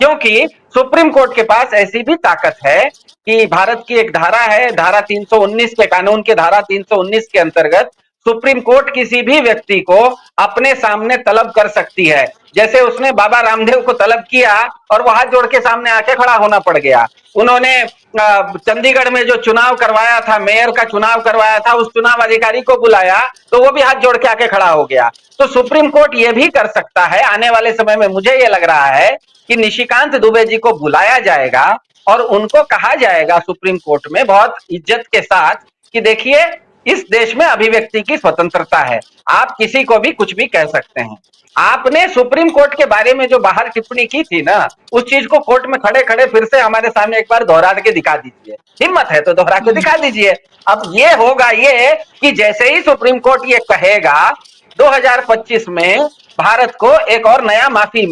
क्योंकि सुप्रीम कोर्ट के पास ऐसी भी ताकत है कि भारत की एक धारा है, धारा 319 के कानून के धारा 319 के अंतर्गत सुप्रीम कोर्ट किसी भी व्यक्ति को अपने सामने तलब कर सकती है। जैसे उसने बाबा रामदेव को तलब किया और वो हाथ जोड़ के सामने आके खड़ा होना पड़ गया। उन्होंने चंडीगढ़ में जो चुनाव करवाया था, मेयर का चुनाव करवाया था, उस चुनाव अधिकारी को बुलाया तो वो भी हाथ जोड़ के आके खड़ा हो गया। तो सुप्रीम कोर्ट ये भी कर सकता है। आने वाले समय में मुझे ये लग रहा है कि निशिकांत दुबे जी को बुलाया जाएगा और उनको कहा जाएगा सुप्रीम कोर्ट में बहुत इज्जत के साथ कि देखिए इस देश में अभिव्यक्ति की स्वतंत्रता है, आप किसी को भी कुछ भी कह सकते हैं। आपने सुप्रीम कोर्ट के बारे में जो बाहर टिप्पणी की थी ना, उस चीज को कोर्ट में खड़े खड़े फिर से हमारे सामने एक बार दोहरा के दिखा दीजिए, हिम्मत है तो दोहरा के दिखा दीजिए। अब ये होगा ये कि जैसे ही सुप्रीम कोर्ट ये कहेगा 2025 में भारत को एक और नया माफी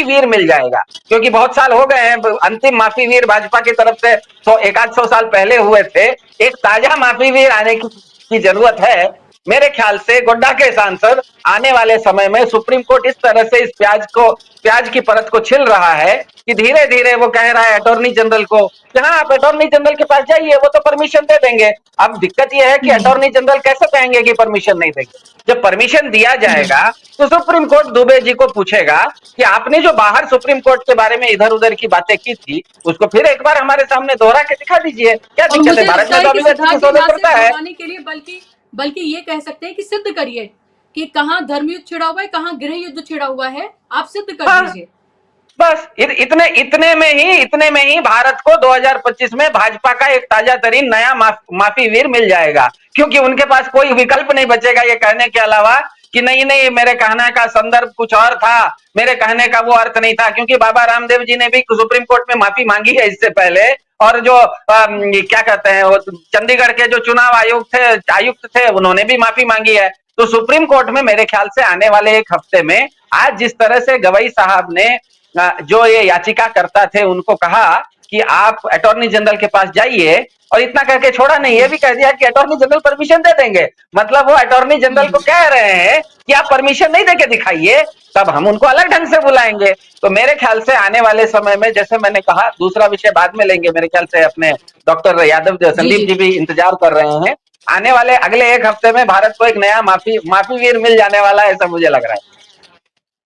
वीर मिल जाएगा, क्योंकि बहुत साल हो गए हैं, अंतिम माफी वीर भाजपा की तरफ से तो एक आध 100 साल पहले हुए थे, एक ताजा माफी वीर आने की जरूरत है। मेरे ख्याल से गोड्डा के सांसद आने वाले समय में सुप्रीम कोर्ट इस तरह से इस प्याज की परत को छिल रहा है कि धीरे धीरे वो कह रहा है अटॉर्नी जनरल को कि हाँ आप अटॉर्नी जनरल के पास जाइए, वो तो परमिशन दे देंगे। अब दिक्कत यह है कि अटॉर्नी जनरल कैसे कहेंगे कि परमिशन नहीं देंगे। जब परमिशन दिया जाएगा तो सुप्रीम कोर्ट दुबे जी को पूछेगा कि आपने जो बाहर सुप्रीम कोर्ट के बारे में इधर उधर की बातें की थी उसको फिर एक बार हमारे सामने दोहरा के दिखा दीजिए, क्या और दिक्कत मुझे है? भारत लगता में तो है कि अभिव्यक्ति की सिद्धार्थ जी ना स्वतंत्रता सिर्फ है। दोहराने के लिए बल्कि ये कह सकते हैं कि सिद्ध करिए कि कहाँ धर्मयुद्ध छिड़ा हुआ है, कहाँ गृह युद्ध छिड़ा हुआ है, आप सिद्ध कर हाँ, दीजिए। बस इतने में ही भारत को 2025 में भाजपा का एक ताजा तरीन नया माफी वीर मिल जाएगा, क्योंकि उनके पास कोई विकल्प नहीं बचेगा ये कहने के अलावा कि नहीं नहीं मेरे कहने का संदर्भ कुछ और था, मेरे कहने का वो अर्थ नहीं था। क्योंकि बाबा रामदेव जी ने भी सुप्रीम कोर्ट में माफी मांगी है इससे पहले, और जो क्या कहते हैं वो चंडीगढ़ के जो चुनाव आयुक्त थे उन्होंने भी माफी मांगी है। तो सुप्रीम कोर्ट में मेरे ख्याल से आने वाले एक हफ्ते में आज जिस तरह से गवई साहब ने जो ये याचिका करता थे उनको कहा कि आप अटॉर्नी जनरल के पास जाइए, और इतना करके छोड़ा नहीं, ये भी कह दिया कि अटॉर्नी जनरल परमिशन दे देंगे। मतलब वो अटॉर्नी जनरल को कह रहे हैं कि आप परमिशन नहीं देके दिखाइए, तब हम उनको अलग ढंग से बुलाएंगे। तो मेरे ख्याल से आने वाले समय में, जैसे मैंने कहा, दूसरा विषय बाद में लेंगे, मेरे ख्याल से अपने डॉक्टर यादव संदीप जी भी इंतजार कर रहे हैं। आने वाले अगले एक हफ्ते में भारत को एक नया माफी वीर मिल जाने वाला है, ऐसा मुझे लग रहा है।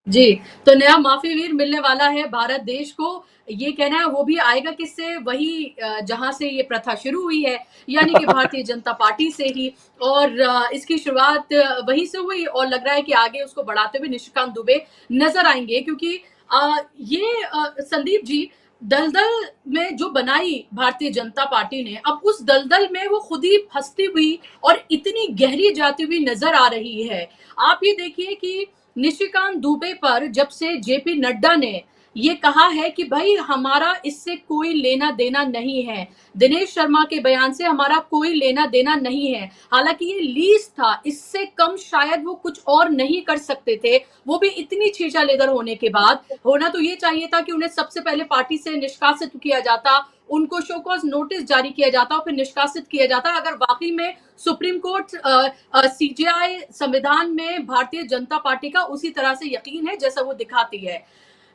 जी, तो नया माफी वीर मिलने वाला है भारत देश को, ये कहना है। वो भी आएगा किससे? वही जहां से ये प्रथा शुरू हुई है, यानी कि भारतीय जनता पार्टी से ही। और इसकी शुरुआत वहीं से हुई और लग रहा है कि आगे उसको बढ़ाते हुए निशिकांत दुबे नजर आएंगे, क्योंकि संदीप जी, दलदल में जो बनाई भारतीय जनता पार्टी ने, अब उस दलदल में वो खुद ही फंसती हुई और इतनी गहरी जाती हुई नजर आ रही है। आप ये देखिए कि निशिकांत दुबे पर जब से जेपी नड्डा ने ये कहा है कि भाई हमारा इससे कोई लेना देना नहीं है, दिनेश शर्मा के बयान से हमारा कोई लेना देना नहीं है, हालांकि ये लीज था, इससे कम शायद वो कुछ और नहीं कर सकते थे, वो भी इतनी छीछा लेदर होने के बाद। होना तो ये चाहिए था कि उन्हें सबसे पहले पार्टी से निष्कासित किया जाता, उनको शो कॉज नोटिस जारी किया जाता और फिर निष्कासित किया जाता, अगर वाकई में सुप्रीम कोर्ट सीजेआई संविधान में भारतीय जनता पार्टी का उसी तरह से यकीन है जैसा वो दिखाती है।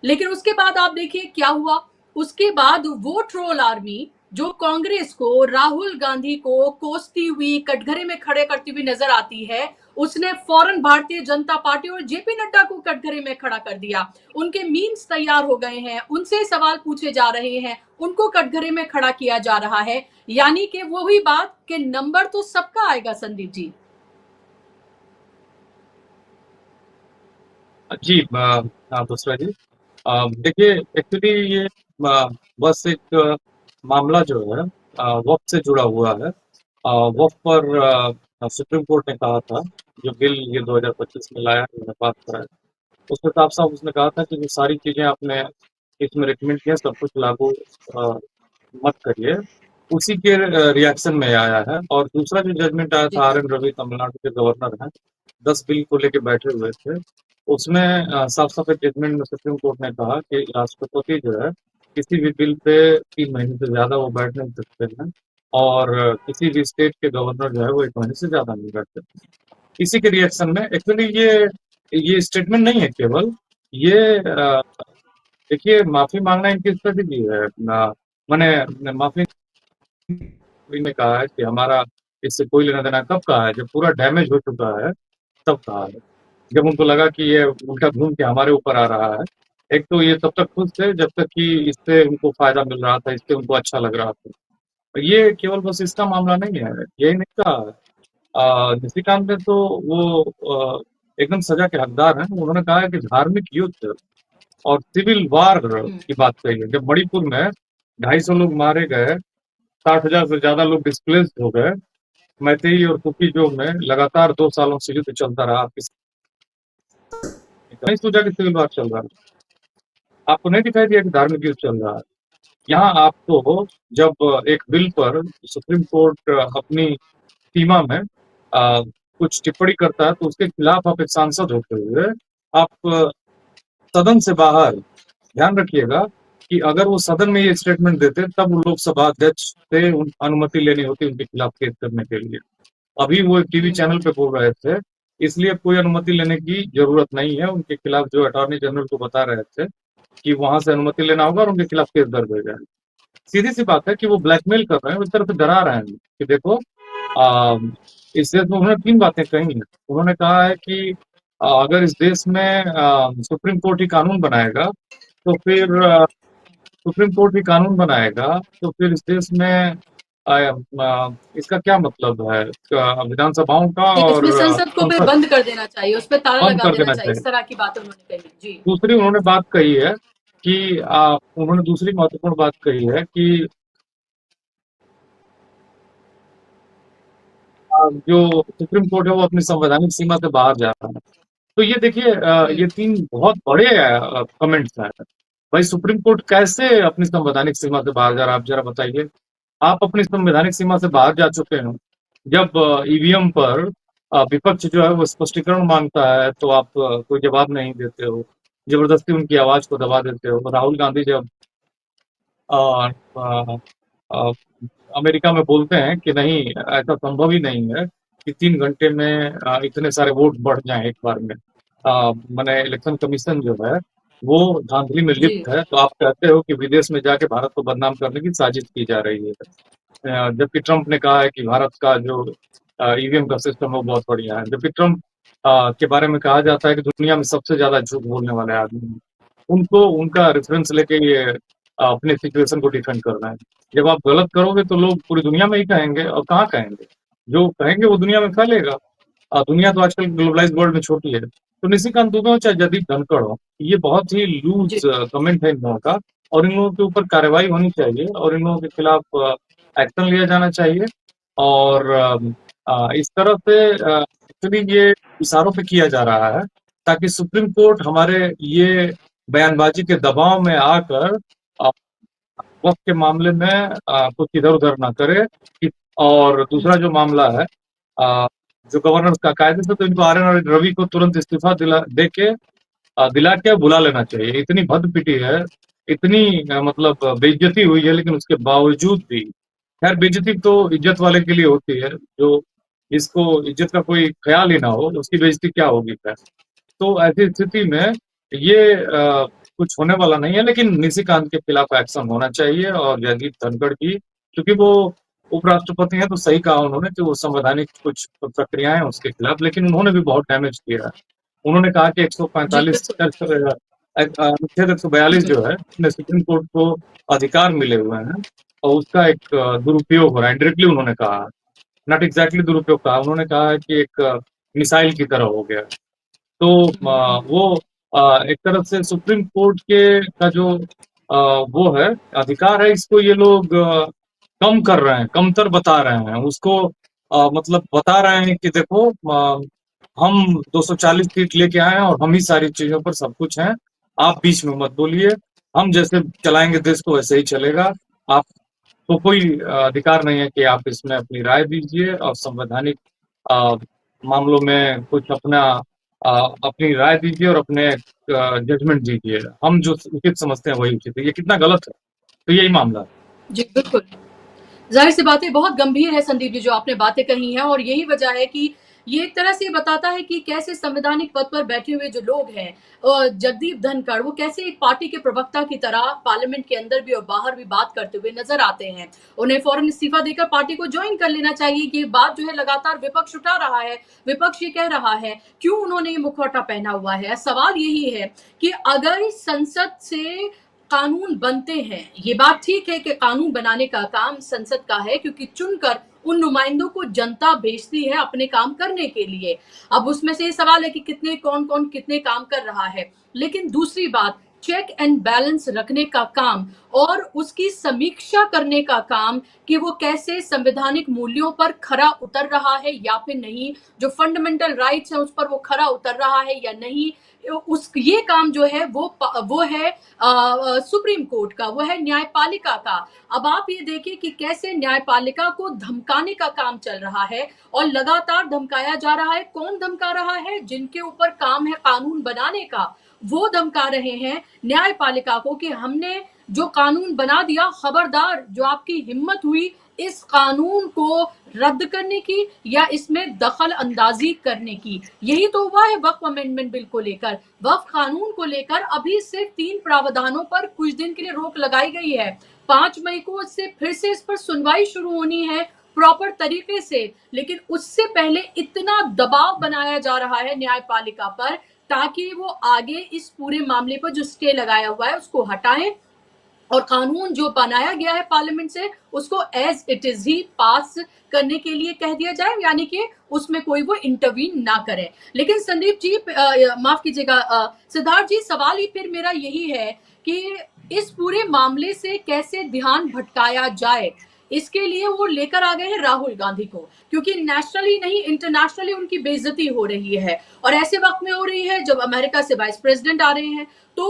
लेकिन उसके बाद आप देखिए क्या हुआ। उसके बाद वो ट्रोल आर्मी जो कांग्रेस को, राहुल गांधी को कोसती हुई, कटघरे में खड़े करती हुई नजर आती है, उसने फौरन भारतीय जनता पार्टी और जेपी नड्डा को कटघरे में खड़ा कर दिया। उनके मीम्स तैयार हो गए हैं, उनसे सवाल पूछे जा रहे हैं, उनको कटघरे में खड़ा किया जा रहा है। यानी कि वही बात कि नंबर तो सबका आएगा संदीप जी। जी बुस्रा जी, देखिए एक्चुअली ये बस एक मामला जो है वक्फ से जुड़ा हुआ है। वक्फ पर सुप्रीम कोर्ट ने कहा था, जो बिल ये 2025 में लाया है, पास कराया, उसमें साफ साफ उसने कहा था कि जो सारी चीजें आपने इसमें रिकमेंड किया सब कुछ लागू मत करिए, उसी के रिएक्शन में आया है। और दूसरा जो जजमेंट आया था, RN रवि तमिलनाडु के गवर्नर हैं, 10 बिल को लेके बैठे हुए थे, उसमें साफ साफ जजमेंट में सुप्रीम कोर्ट ने कहा कि राष्ट्रपति जो है किसी भी बिल पे 3 महीने से ज्यादा वो बैठ नहीं सकते हैं, और किसी भी स्टेट के गवर्नर जो है वो 1 महीने से ज्यादा नहीं बैठ सकते। इसी के रिएक्शन में एक्चुअली ये स्टेटमेंट नहीं है केवल ये, देखिए माफी मांगना इनकी स्ट्रेटेजी है। मैंने माफी ने कहा है कि हमारा इससे कोई लेना देना कब कहा है, जब पूरा डैमेज हो चुका है तब कहा है, जब उनको लगा कि ये उल्टा घूम के हमारे ऊपर आ रहा है। एक तो ये तब तक खुश थे जब तक कि इससे उनको फायदा मिल रहा था, इससे उनको अच्छा लग रहा था। ये केवल बस इसका मामला नहीं है, यही नहीं कहा निशिकांत ने, तो वो एकदम सजा के हकदार हैं। उन्होंने कहा है कि धार्मिक युद्ध और सिविल वार की बात कही है। जब मणिपुर में 250 लोग मारे गए, 60,000 से ज्यादा लोग डिस्प्लेस्ड हो गए, मैतेई और कुकी-जो में लगातार 2 सालों से युद्ध चलता रहा। नहीं सोचा कि सिविल वॉर चल रहा है। आपको नहीं दिखाई दिया कि धार्मिक युद्ध चल रहा है। यहाँ आपको जब एक बिल पर सुप्रीम कोर्ट अपनी सीमा में कुछ टिप्पणी करता है, तो उसके खिलाफ आप एक सांसद होते हुए आप सदन से बाहर, ध्यान रखिएगा कि अगर वो सदन में ये स्टेटमेंट देते, तब वो लोकसभा अध्यक्ष से अनुमति लेनी होती उनके खिलाफ केस करने के लिए। अभी वो एक टीवी चैनल पे बोल रहे थे, इसलिए कोई अनुमति लेने की जरूरत नहीं है। उनके खिलाफ जो अटॉर्नी जनरल को बता रहे थे कि वहां से अनुमति लेना होगा और उनके खिलाफ केस दर्ज हो जाए। सीधी सी बात है कि वो ब्लैकमेल कर रहे हैं, इस तरह से डरा रहे हैं कि देखो इस देश में उन्होंने 3 बातें कही हैं। उन्होंने कहा है कि अगर इस देश में सुप्रीम कोर्ट ही कानून बनाएगा, तो फिर सुप्रीम कोर्ट ही कानून बनाएगा, तो फिर इस देश में इसका क्या मतलब है? विधानसभाओं का कि और इसमें संसद को फिर संसद बंद कर देना चाहिए, उस पर ताला बंद लगा कर देना देना चाहिए, चाहिए। इस तरह की बातें उन्होंने कही। जी। दूसरी उन्होंने बात कही है कि उन्होंने दूसरी महत्वपूर्ण बात कही है कि जो सुप्रीम कोर्ट है वो अपनी संवैधानिक सीमा से बाहर जा रहा है। तो ये देखिए ये 3 बहुत बड़े कमेंट्स हैं। भाई सुप्रीम कोर्ट कैसे अपनी संवैधानिक सीमा से बाहर जा रहा है, आप जरा बताइए। आप अपनी संवैधानिक सीमा से बाहर जा चुके हैं। जब ईवीएम पर विपक्ष जो है वो स्पष्टीकरण मांगता है, तो आप कोई जवाब नहीं देते हो, जबरदस्ती उनकी आवाज को दबा देते हो। राहुल गांधी जब अ, अ, अ, अमेरिका में बोलते हैं कि नहीं, ऐसा संभव ही नहीं है कि 3 घंटे में इतने सारे वोट बढ़ जाएं एक बार में। माने इलेक्शन कमीशन जो है वो धांधली में जी। लिप्त है, तो आप कहते हो कि विदेश में जाके भारत को बदनाम करने की साजिश की जा रही है। जबकि ट्रंप ने कहा है कि भारत का जो ईवीएम का सिस्टम है वो बहुत बढ़िया है। जबकि ट्रंप के बारे में कहा जाता है कि दुनिया में सबसे ज्यादा झूठ बोलने वाले आदमी हैं। उनको उनका रेफरेंस लेके ये अपने सिचुएशन को डिफेंड कर रहे हैं। जब आप गलत करोगे तो लोग पूरी दुनिया में ही कहेंगे, और कहाँ कहेंगे? जो कहेंगे वो दुनिया में फैलेगा। दुनिया तो आजकल ग्लोबलाइज्ड वर्ल्ड में छोटी है। तो निशिकांत दुबे हो चाहे जगदीप धनखड़ हो, ये बहुत ही जी। लूज कमेंट है इन लोगों का, और इन लोगों के ऊपर कार्रवाई होनी चाहिए और इन लोगों के खिलाफ एक्शन लिया जाना चाहिए। और इस तरह से एक्चुअली ये इशारों पे किया जा रहा है ताकि सुप्रीम कोर्ट हमारे ये बयानबाजी के दबाव में आकर वक्त के मामले में कुछ इधर उधर ना करे। और दूसरा जो मामला है जो गवर्नर का कायदे से, तो इनको आर.एन. रवि को तुरंत इस्तीफा दिला के बुला लेना चाहिए। इतनी भद्द पिटी है, इतनी मतलब बेइज्जती हुई है, लेकिन उसके बावजूद भी, खैर बेइज्जती तो इज्जत वाले के लिए होती है, जो जिसको इज्जत का कोई ख्याल ही ना हो, उसकी बेइज्जती क्या होगी खैर। तो ऐसी स्थिति में ये कुछ होने वाला नहीं है, लेकिन निशिकांत के खिलाफ एक्शन होना चाहिए। और जगदीप धनखड़ की, क्योंकि वो उपराष्ट्रपति हैं, तो सही कहा उन्होंने कि वो संवैधानिक कुछ प्रक्रियाएं हैं उसके खिलाफ, लेकिन उन्होंने भी बहुत डैमेज किया है। उन्होंने कहा कि जी 145 बिल्कुल। अनुच्छेद 142 जो है उसमें सुप्रीम कोर्ट को अधिकार मिले हुए हैं, और उसका एक दुरुपयोग हो रहा है। डायरेक्टली उन्होंने कहा, नॉट एग्जैक्टली दुरुपयोग कहा, उन्होंने कहा है कि एक मिसाइल की तरह हो गया। तो वो एक तरफ से सुप्रीम कोर्ट के का जो वो है अधिकार है, इसको ये लोग कम कर रहे हैं, कमतर बता रहे हैं उसको। मतलब बता रहे हैं कि देखो हम 240 सीट लेके आए हैं और हम ही सारी चीजों पर सब कुछ हैं, आप बीच में मत बोलिए, हम जैसे चलाएंगे देश को वैसे ही चलेगा। आपको कोई अधिकार नहीं है कि आप इसमें अपनी राय दीजिए और संवैधानिक अ, मामलों में कुछ अपनी राय दीजिए और अपने जजमेंट दीजिए। हम जो उचित समझते हैं वही उचित है। ये कितना गलत है। तो यही मामला है। जी बिल्कुल। जाहिर सी बात है, बहुत गंभीर है संदीप जी जो आपने बातें कही हैं, और यही वजह है कि ये एक तरह से बताता है कि कैसे संवैधानिक पद पर बैठे हुए जो लोग हैं, जगदीप धनखड़, वो कैसे एक पार्टी के प्रवक्ता की तरह पार्लियामेंट के अंदर भी और बाहर भी बात करते हुए नजर आते हैं। उन्हें फौरन इस्तीफा देकर पार्टी को ज्वाइन कर लेना चाहिए। ये बात जो है लगातार विपक्ष उठा रहा है, विपक्ष ये कह रहा है क्यों उन्होंने ये मुखौटा पहना हुआ है। सवाल यही है कि अगर संसद से कानून बनते हैं, ये बात ठीक है कि कानून बनाने का काम संसद का है, क्योंकि चुनकर उन नुमाइंदों को जनता भेजती है अपने काम करने के लिए। अब उसमें से ये सवाल है कि कितने कौन कौन कितने काम कर रहा है। लेकिन दूसरी बात, चेक एंड बैलेंस रखने का काम और उसकी समीक्षा करने का काम कि वो कैसे संवैधानिक मूल्यों पर खरा उतर रहा है या फिर नहीं, जो फंडामेंटल राइट्स हैं उस पर वो खरा उतर रहा है या नहीं, उस ये काम जो है वो है सुप्रीम कोर्ट का, वो है न्यायपालिका का। अब आप ये देखिए कि कैसे न्यायपालिका को धमकाने का काम चल रहा है और लगातार धमकाया जा रहा है। कौन धमका रहा है? जिनके ऊपर काम है कानून बनाने का, वो धमका रहे हैं न्यायपालिका को कि हमने जो कानून बना दिया, खबरदार जो आपकी हिम्मत हुई इस कानून को रद्द करने की या इसमें दखल अंदाजी करने की। यही तो हुआ है वक्फ अमेंडमेंट बिल को लेकर। वक्फ कानून को लेकर अभी सिर्फ 3 प्रावधानों पर कुछ दिन के लिए रोक लगाई गई है। 5 मई को इससे फिर से इस पर सुनवाई शुरू होनी है प्रॉपर तरीके से, लेकिन उससे पहले इतना दबाव बनाया जा रहा है न्यायपालिका पर ताकि वो आगे इस पूरे मामले पर जो स्टे लगाया हुआ है उसको हटाएं और कानून जो बनाया गया है पार्लियामेंट से उसको एज इट इज ही पास करने के लिए कह दिया जाए, यानी कि उसमें कोई वो इंटरवीन ना करे। लेकिन संदीप जी, माफ कीजिएगा सिद्धार्थ जी, सवाल ही फिर मेरा यही है कि इस पूरे मामले से कैसे ध्यान भटकाया जाए, इसके लिए वो लेकर आ गए हैं राहुल गांधी को, क्योंकि नेशनली नहीं इंटरनेशनली उनकी बेइज्जती हो रही है और ऐसे वक्त में हो रही है जब अमेरिका से वाइस प्रेसिडेंट आ रहे हैं। तो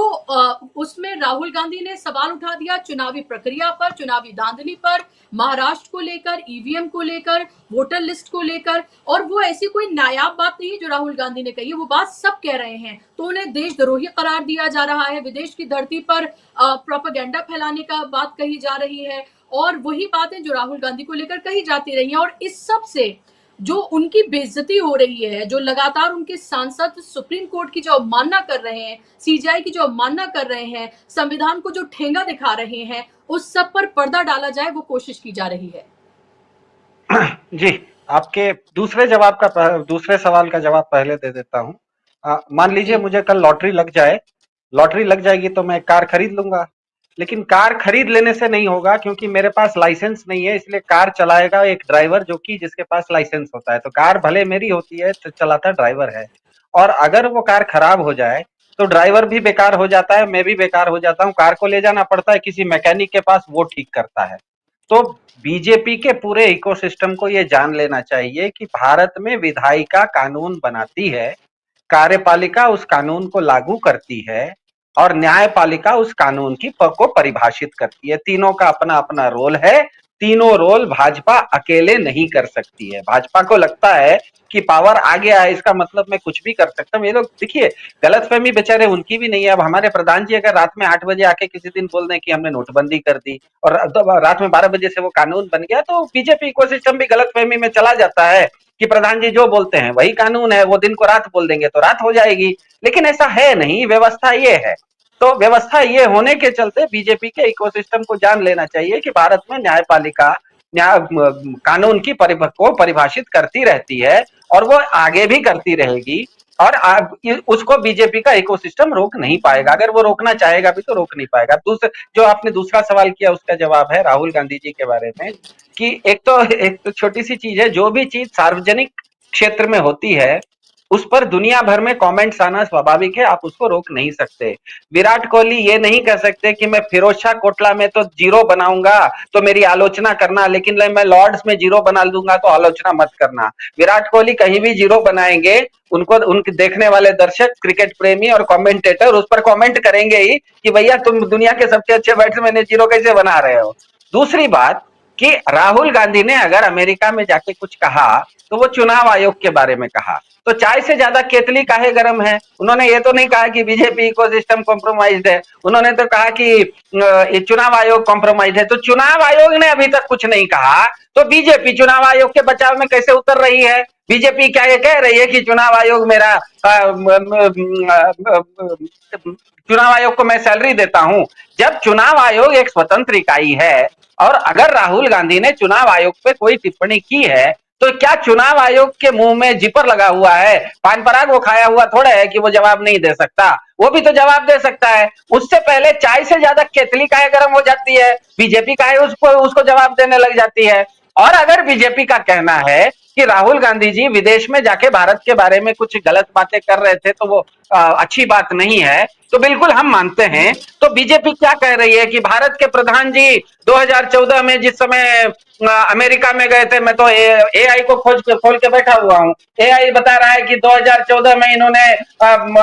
उसमें राहुल गांधी ने सवाल उठा दिया चुनावी प्रक्रिया पर, चुनावी धांधली पर, महाराष्ट्र को लेकर, ईवीएम को लेकर, वोटर लिस्ट को लेकर, और वो ऐसी कोई नायाब बात नहीं है जो राहुल गांधी ने कही है, वो बात सब कह रहे हैं। तो उन्हें देशद्रोही करार दिया जा रहा है, विदेश की धरती पर प्रोपेगेंडा फैलाने का बात कही जा रही है और वही बातें जो राहुल गांधी को लेकर कही जाती रही हैं। और इस सब से जो उनकी बेइज्जती हो रही है, जो लगातार उनके सांसद सुप्रीम कोर्ट की जो अवमानना कर रहे हैं, सीजेआई की जो अवमानना कर रहे हैं, संविधान को जो ठेंगा दिखा रहे हैं, उस सब पर पर्दा डाला जाए वो कोशिश की जा रही है। जी, आपके दूसरे सवाल का जवाब पहले दे देता हूँ। मान लीजिए मुझे कल लॉटरी लग जाएगी तो मैं कार खरीद लूंगा, लेकिन कार खरीद लेने से नहीं होगा क्योंकि मेरे पास लाइसेंस नहीं है, इसलिए कार चलाएगा एक ड्राइवर जिसके पास लाइसेंस होता है। तो कार भले मेरी होती है, तो चलाता ड्राइवर है, और अगर वो कार खराब हो जाए तो ड्राइवर भी बेकार हो जाता है, मैं भी बेकार हो जाता हूँ, कार को ले जाना पड़ता है किसी मैकेनिक के पास, वो ठीक करता है। तो बीजेपी के पूरे इकोसिस्टम को ये जान लेना चाहिए कि भारत में विधायिका कानून बनाती है, कार्यपालिका उस कानून को लागू करती है और न्यायपालिका उस कानून को परिभाषित करती है। तीनों का अपना अपना रोल है, तीनों रोल भाजपा अकेले नहीं कर सकती है। भाजपा को लगता है कि पावर आ गया है, इसका मतलब मैं कुछ भी कर सकता हूँ। ये लोग देखिए, गलतफहमी बेचारे उनकी भी नहीं है। अब हमारे प्रधान जी अगर रात में 8 बजे आके किसी दिन बोल दें कि हमने नोटबंदी कर दी और रात में 12 बजे से वो कानून बन गया, तो बीजेपी इकोसिस्टम भी गलतफहमी में चला जाता है कि प्रधान जी जो बोलते हैं वही कानून है, वो दिन को रात बोल देंगे तो रात हो जाएगी। लेकिन ऐसा है नहीं, व्यवस्था ये है। तो व्यवस्था ये होने के चलते बीजेपी के इकोसिस्टम को जान लेना चाहिए कि भारत में न्यायपालिका कानून की को परिभाषित करती रहती है और वो आगे भी करती रहेगी, और उसको बीजेपी का इकोसिस्टम रोक नहीं पाएगा। अगर वो रोकना चाहेगा भी तो रोक नहीं पाएगा। जो आपने दूसरा सवाल किया उसका जवाब है राहुल गांधी जी के बारे में, कि एक तो छोटी सी चीज है, जो भी चीज सार्वजनिक क्षेत्र में होती है उस पर दुनिया भर में कमेंट्स आना स्वाभाविक है, आप उसको रोक नहीं सकते। विराट कोहली ये नहीं कह सकते कि मैं फिरोज शाह कोटला में तो जीरो बनाऊंगा तो मेरी आलोचना करना, लेकिन मैं लॉर्ड्स में जीरो बना लूंगा तो आलोचना मत करना। विराट कोहली कहीं भी जीरो बनाएंगे, उनके देखने वाले दर्शक, क्रिकेट प्रेमी और कमेंटेटर उस पर कमेंट करेंगे ही कि भैया तुम दुनिया के सबसे अच्छे बैट्समैन जीरो कैसे बना रहे हो। दूसरी बात कि राहुल गांधी ने अगर अमेरिका में जाके कुछ कहा तो वो चुनाव आयोग के बारे में कहा, तो चाय से ज्यादा केतली काहे गरम है। उन्होंने ये तो नहीं कहा कि बीजेपी इकोसिस्टम कॉम्प्रोमाइज्ड है, उन्होंने तो कहा कि चुनाव आयोग कॉम्प्रोमाइज्ड है। तो चुनाव आयोग ने अभी तक कुछ नहीं कहा, तो बीजेपी चुनाव आयोग के बचाव में कैसे उतर रही है? बीजेपी क्या ये कह रही है कि चुनाव आयोग मेरा चुनाव आयोग को मैं सैलरी देता हूं? जब चुनाव आयोग एक स्वतंत्र इकाई है और अगर राहुल गांधी ने चुनाव आयोग पे कोई टिप्पणी की है तो क्या चुनाव आयोग के मुंह में जिपर लगा हुआ है? पान पराग वो खाया हुआ थोड़ा है कि वो जवाब नहीं दे सकता, वो भी तो जवाब दे सकता है। उससे पहले चाय से ज्यादा केतली काहे गर्म हो जाती है? बीजेपी काहे उसको जवाब देने लग जाती है? और अगर बीजेपी का कहना है कि राहुल गांधी जी विदेश में जाके भारत के बारे में कुछ गलत बातें कर रहे थे, तो वो अच्छी बात नहीं है, तो बिल्कुल हम मानते हैं। तो बीजेपी क्या कह रही है कि भारत के प्रधान जी 2014 में जिस समय अमेरिका में गए थे, मैं तो एआई को खोल के बैठा हुआ हूँ, एआई बता रहा है कि 2014 में इन्होंने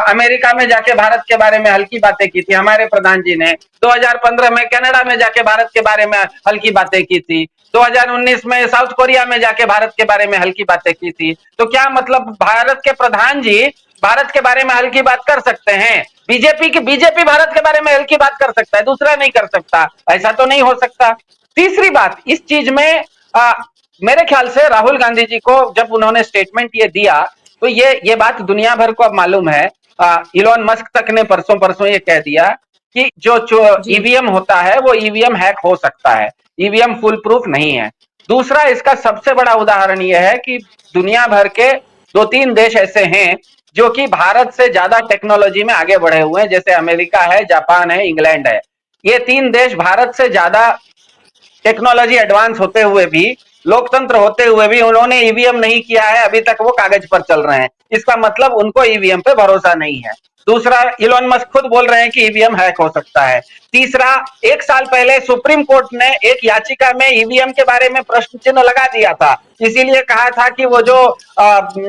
अमेरिका में जाके भारत के बारे में हल्की बातें की थी, हमारे प्रधान जी ने 2015 में कनाडा में जाके भारत के बारे में हल्की बातें की थी, 2019 में साउथ कोरिया में जाके भारत के बारे में हल्की बातें की थी। तो क्या मतलब भारत के प्रधान जी भारत के बारे में हल्की बात कर सकते हैं? बीजेपी भारत के बारे में हल्की बात कर सकता है, दूसरा नहीं कर सकता? ऐसा तो नहीं हो सकता। तीसरी बात इस चीज में मेरे ख्याल से राहुल गांधी जी को जब उन्होंने स्टेटमेंट ये दिया, तो ये बात दुनिया भर को अब मालूम है। इलॉन मस्क तक ने परसों ये कह दिया कि जो ईवीएम होता है वो ईवीएम हैक हो सकता है, ईवीएम फुल प्रूफ नहीं है। दूसरा, इसका सबसे बड़ा उदाहरण यह है कि दुनिया भर के 2-3 देश ऐसे हैं जो कि भारत से ज्यादा टेक्नोलॉजी में आगे बढ़े हुए हैं, जैसे अमेरिका है, जापान है, इंग्लैंड है। ये 3 देश भारत से ज्यादा टेक्नोलॉजी एडवांस होते हुए भी, लोकतंत्र होते हुए भी उन्होंने ईवीएम नहीं किया है, अभी तक वो कागज पर चल रहे हैं। इसका मतलब उनको ईवीएम पे भरोसा नहीं है। दूसरा, इलॉन मस्क खुद बोल रहे हैं कि ईवीएम हैक हो सकता है। तीसरा, 1 साल पहले सुप्रीम कोर्ट ने एक याचिका में ईवीएम के बारे में प्रश्न चिन्ह लगा दिया था, इसीलिए कहा था कि वो जो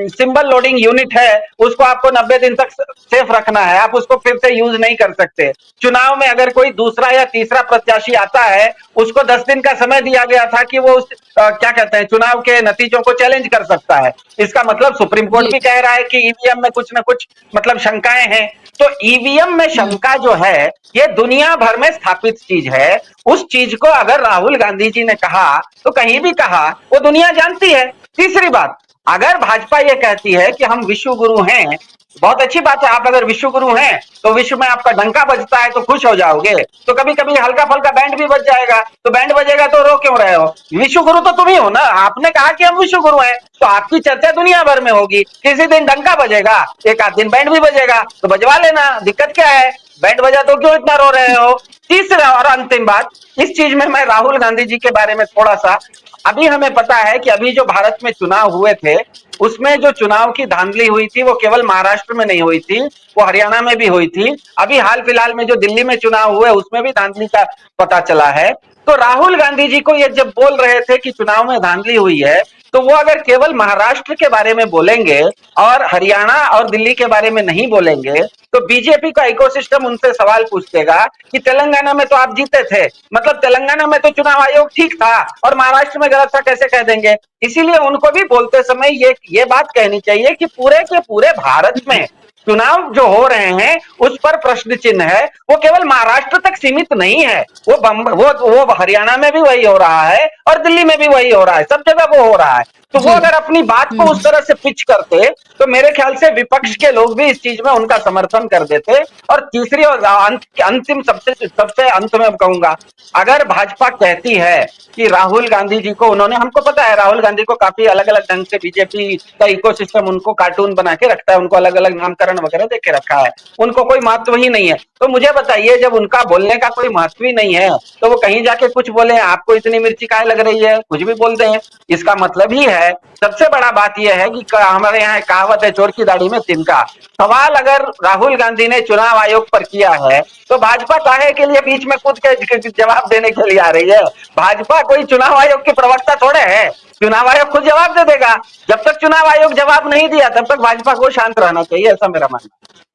सिंबल लोडिंग यूनिट है उसको आपको 90 दिन तक सेफ रखना है, आप उसको फिर से यूज नहीं कर सकते। चुनाव में अगर कोई दूसरा या तीसरा प्रत्याशी आता है, उसको 10 दिन का समय दिया गया था कि वो उस क्या कहते हैं, चुनाव के नतीजों को चैलेंज कर सकता है। इसका मतलब सुप्रीम कोर्ट भी कह रहा है कि ईवीएम में कुछ ना कुछ मतलब शंकाएं हैं। तो ईवीएम में शंका जो है ये दुनिया भर में स्थापित चीज है। उस चीज को अगर राहुल गांधी जी ने कहा तो कहीं भी कहा, वो दुनिया जानती है। तीसरी बात, अगर भाजपा ये कहती है कि हम विश्व गुरु हैं, बहुत अच्छी बात है, आप अगर विश्व गुरु हैं तो विश्व में आपका डंका बजता है तो खुश हो जाओगे, तो कभी कभी हल्का फल्का बैंड भी बज जाएगा, तो बैंड बजेगा तो रो क्यों रहे हो? विश्व गुरु तो तुम ही हो ना, आपने कहा कि हम विश्व गुरु हैं, तो आपकी चर्चा दुनिया भर में होगी। किसी दिन डंका बजेगा, एक आध दिन बैंड भी बजेगा, तो बजवा लेना, दिक्कत क्या है? बैंड बजा तो क्यों इतना रो रहे हो? तीसरा और अंतिम बात, इस चीज में मैं राहुल गांधी जी के बारे में थोड़ा सा, अभी हमें पता है कि अभी जो भारत में चुनाव हुए थे उसमें जो चुनाव की धांधली हुई थी वो केवल महाराष्ट्र में नहीं हुई थी, वो हरियाणा में भी हुई थी। अभी हाल फिलहाल में जो दिल्ली में चुनाव हुए उसमें भी धांधली का पता चला है। तो राहुल गांधी जी को ये जब बोल रहे थे कि चुनाव में धांधली हुई है, तो वो अगर केवल महाराष्ट्र के बारे में बोलेंगे और हरियाणा और दिल्ली के बारे में नहीं बोलेंगे, तो बीजेपी का इकोसिस्टम उनसे सवाल पूछेगा कि तेलंगाना में तो आप जीते थे, मतलब तेलंगाना में तो चुनाव आयोग ठीक था और महाराष्ट्र में गलत था, कैसे कह देंगे? इसीलिए उनको भी बोलते समय ये बात कहनी चाहिए कि पूरे के पूरे भारत में चुनाव जो हो रहे हैं उस पर प्रश्न चिन्ह है। वो केवल महाराष्ट्र तक सीमित नहीं है, वो हरियाणा में भी वही हो रहा है और दिल्ली में भी वही हो रहा है, सब जगह वो हो रहा है। तो वो अगर अपनी बात को उस तरह से पिच करते तो मेरे ख्याल से विपक्ष के लोग भी इस चीज में उनका समर्थन कर देते। और तीसरी और अंतिम सबसे अंत में कहूंगा, अगर भाजपा कहती है कि राहुल गांधी जी को, उन्होंने, हमको पता है राहुल गांधी को काफी अलग अलग ढंग से बीजेपी का इकोसिस्टम उनको कार्टून बना के रखता है, उनको अलग अलग नामकरण वगैरह दे के रखा है, उनको कोई महत्व ही नहीं है। तो मुझे बताइए, जब उनका बोलने का कोई महत्व ही नहीं है तो वो कहीं जाके कुछ बोले, आपको इतनी मिर्ची काहे लग रही है, कुछ भी बोल दें, इसका मतलब ही है। सबसे बड़ा बात यह है कि हमारे यहाँ कहावत है, चोर की दाढ़ी में तिनका। सवाल अगर राहुल गांधी ने चुनाव आयोग पर किया है तो भाजपा काहे के लिए बीच में कूद के जवाब देने के लिए आ रही है? भाजपा कोई चुनाव आयोग की प्रवक्ता थोड़े है, चुनाव आयोग खुद जवाब दे देगा। जब तक चुनाव आयोग जवाब नहीं दिया तब तक भाजपा को शांत रहना चाहिए, ऐसा मेरा मानना है।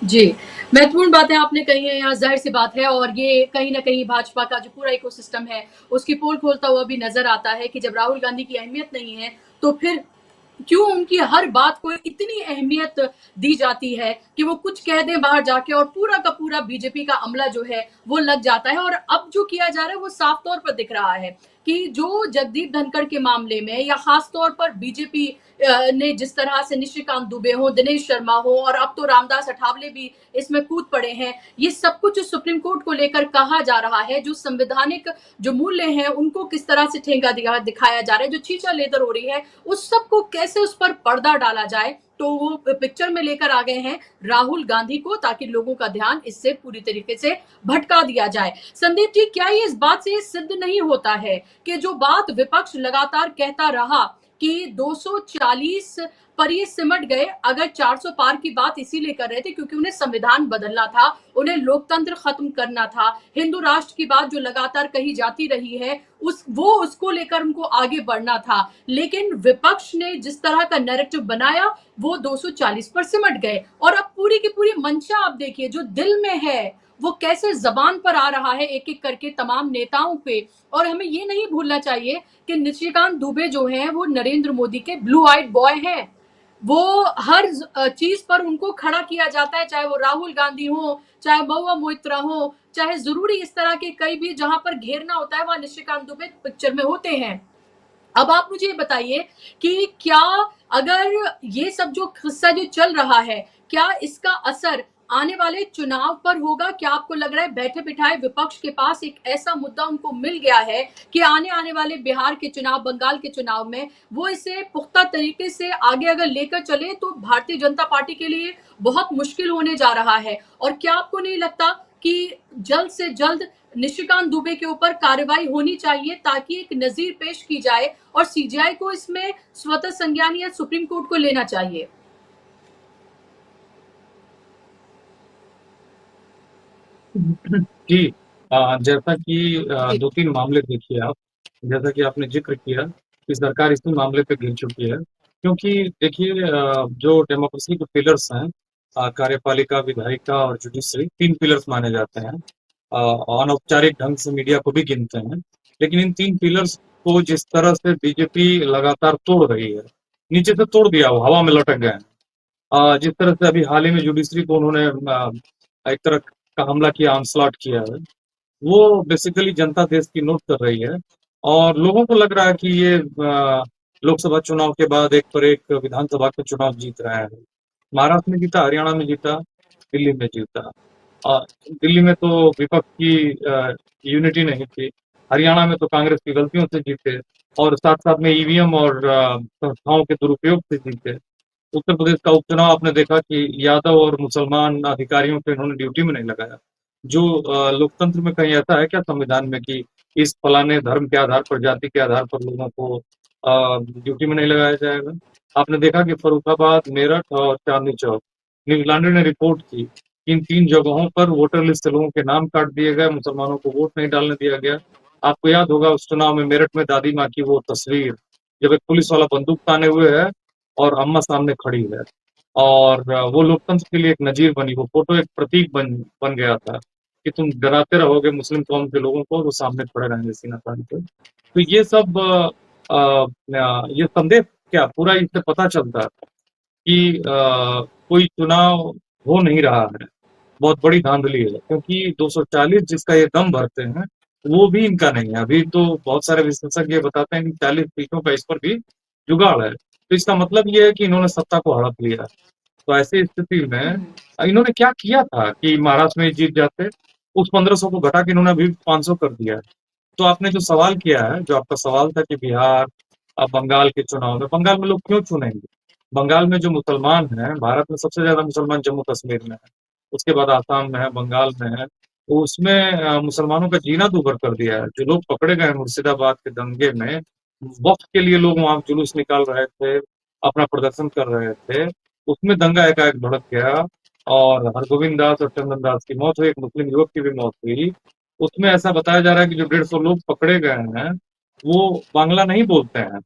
जी, महत्वपूर्ण बातें आपने कही है, यहाँ जाहिर सी बात है, और ये कहीं ना कहीं भाजपा का जो पूरा इकोसिस्टम है उसकी पोल खोलता हुआ भी नजर आता है कि जब राहुल गांधी की अहमियत नहीं है तो फिर क्यों उनकी हर बात को इतनी अहमियत दी जाती है कि वो कुछ कह दें बाहर जाके और पूरा का पूरा बीजेपी का अमला जो है वो लग जाता है। और अब जो किया जा रहा है वो साफ तौर पर दिख रहा है कि जो जगदीप धनखड़ के मामले में, या खास तौर पर बीजेपी ने जिस तरह से निशिकांत दुबे हो, दिनेश शर्मा हो, और अब तो रामदास अठावले भी इसमें कूद पड़े हैं, ये सब कुछ सुप्रीम कोर्ट को लेकर कहा जा रहा है। जो संवैधानिक जो मूल्य हैं उनको किस तरह से ठेंगा दिखाया जा रहा है, जो चीचा लेदर हो रही है उस सब को कैसे उस पर पर्दा डाला जाए, तो वो पिक्चर में लेकर आ गए हैं राहुल गांधी को, ताकि लोगों का ध्यान इससे पूरी तरीके से भटका दिया जाए। संदीप जी, क्या ये इस बात से सिद्ध नहीं होता है कि जो बात विपक्ष लगातार कहता रहा कि 240 पर ये सिमट गए। अगर 400 पार की बात इसीलिए कर रहे थे क्योंकि उन्हें संविधान बदलना था, उन्हें लोकतंत्र खत्म करना था, हिंदू राष्ट्र की बात जो लगातार कही जाती रही है उसको लेकर उनको आगे बढ़ना था। लेकिन विपक्ष ने जिस तरह का नैरेटिव बनाया वो 240 पर सिमट गए। और अब पूरी की पूरी मंशा आप देखिए जो दिल में है वो कैसे जबान पर आ रहा है एक एक करके तमाम नेताओं पे। और हमें ये नहीं भूलना चाहिए कि निशिकांत दुबे जो हैं वो नरेंद्र मोदी के ब्लू आइड बॉय हैं। वो हर चीज पर उनको खड़ा किया जाता है, चाहे वो राहुल गांधी हो, चाहे महुआ मोइत्रा हो, चाहे जरूरी इस तरह के कई भी जहां पर घेरना होता है वहां निशिकांत दुबे पिक्चर में होते हैं। अब आप मुझे बताइए कि क्या अगर ये सब जो किस्सा जो चल रहा है क्या इसका असर आने वाले चुनाव पर होगा? क्या आपको लग रहा है बैठे बिठाए विपक्ष के पास एक ऐसा मुद्दा उनको मिल गया है कि आने वाले बिहार के चुनाव, बंगाल के चुनाव में वो इसे पुख्ता तरीके से आगे अगर लेकर चले तो भारतीय जनता पार्टी के लिए बहुत मुश्किल होने जा रहा है? और क्या आपको नहीं लगता कि जल्द से जल्द निशिकांत दुबे के ऊपर कार्रवाई होनी चाहिए ताकि एक नजीर पेश की जाए और सीजीआई को इसमें स्वतः संज्ञान या सुप्रीम कोर्ट को लेना चाहिए? जी, जैसा कि जी। 2-3 मामले देखिए आप, जैसा कि आपने ज़िक्र किया कि सरकार इसी मामले पे घिर चुकी है। क्योंकि देखिए जो डेमोक्रेसी के पिलर्स हैं कार्यपालिका, विधायिका और जुडिशरी 3 पिलर्स माने जाते हैं। अनौपचारिक ढंग से मीडिया को भी गिनते हैं। लेकिन इन 3 पिलर्स को जिस तरह से बीजेपी लगातार तोड़ रही है, नीचे से तोड़ दिया वो हवा में लटक गए हैं। जिस तरह से अभी हाल ही में जुडिशरी को उन्होंने एक तरह का हमला किया, ऑनस्लॉट किया है, वो बेसिकली जनता देश की नोट कर रही है और लोगों को लग रहा है कि ये लोकसभा चुनाव के बाद एक पर एक विधानसभा के चुनाव जीत रहा है। महाराष्ट्र में जीता, हरियाणा में जीता, दिल्ली में जीता। दिल्ली में तो विपक्ष की यूनिटी नहीं थी, हरियाणा में तो कांग्रेस की गलतियों से जीते और साथ-साथ में ईवीएम और संस्थाओं के दुरुपयोग से जीते। उत्तर प्रदेश का उपचुनाव आपने देखा कि यादव और मुसलमान अधिकारियों को इन्होंने ड्यूटी में नहीं लगाया। जो लोकतंत्र में कहीं ऐसा है क्या संविधान में कि इस फलाने धर्म के आधार पर, जाति के आधार पर लोगों को ड्यूटी में नहीं लगाया जाएगा? आपने देखा कि फर्रुखाबाद, मेरठ और चांदनी चौक, न्यूजीलैंड ने रिपोर्ट की कि इन 3 जगहों पर वोटर लिस्ट से लोगों के नाम काट दिए गए, मुसलमानों को वोट नहीं डालने दिया गया। आपको याद होगा उस चुनाव में मेरठ में दादी माँ की वो तस्वीर, जब एक पुलिस वाला बंदूक ताने हुए है और अम्मा सामने खड़ी है और वो लोकतंत्र के लिए एक नजीर बनी, वो फोटो एक प्रतीक बन गया था कि तुम डराते रहोगे मुस्लिम कौम के लोगों को, वो सामने खड़े रहेंगे सीना तान के। तो ये सब ये संदेश क्या पूरा इससे पता चलता है कि कोई चुनाव हो नहीं रहा है, बहुत बड़ी धांधली है क्योंकि 240 जिसका ये दम भरते हैं वो भी इनका नहीं है। अभी तो बहुत सारे विशेषज्ञ बताते हैं कि 40 सीटों का इस पर भी जुगाड़ है। तो इसका मतलब ये है कि इन्होंने सत्ता को हड़प लिया। तो ऐसी स्थिति में इन्होंने क्या किया था कि महाराष्ट्र में जीत जाते, उस 1500 को घटा के इन्होंने अभी 500 कर दिया है। तो आपने जो सवाल किया है, जो आपका सवाल था कि बिहार बंगाल के चुनाव में, बंगाल में लोग क्यों चुनेंगे? बंगाल में जो मुसलमान हैं, भारत में सबसे ज्यादा मुसलमान जम्मू कश्मीर में है, उसके बाद आसाम में है, बंगाल में है। तो उसमें मुसलमानों का जीना दूभर कर दिया है। जो लोग पकड़े गए मुर्शिदाबाद के दंगे में, वक्त के लिए लोग वहां जुलूस निकाल रहे थे, अपना प्रदर्शन कर रहे थे, उसमें दंगा एकाएक भड़क गया और हरगोविंद दास और चंदन दास की मौत हुई, एक मुस्लिम युवक की भी मौत हुई। उसमें ऐसा बताया जा रहा है कि जो 150 लोग पकड़े गए हैं वो बांग्ला नहीं बोलते हैं।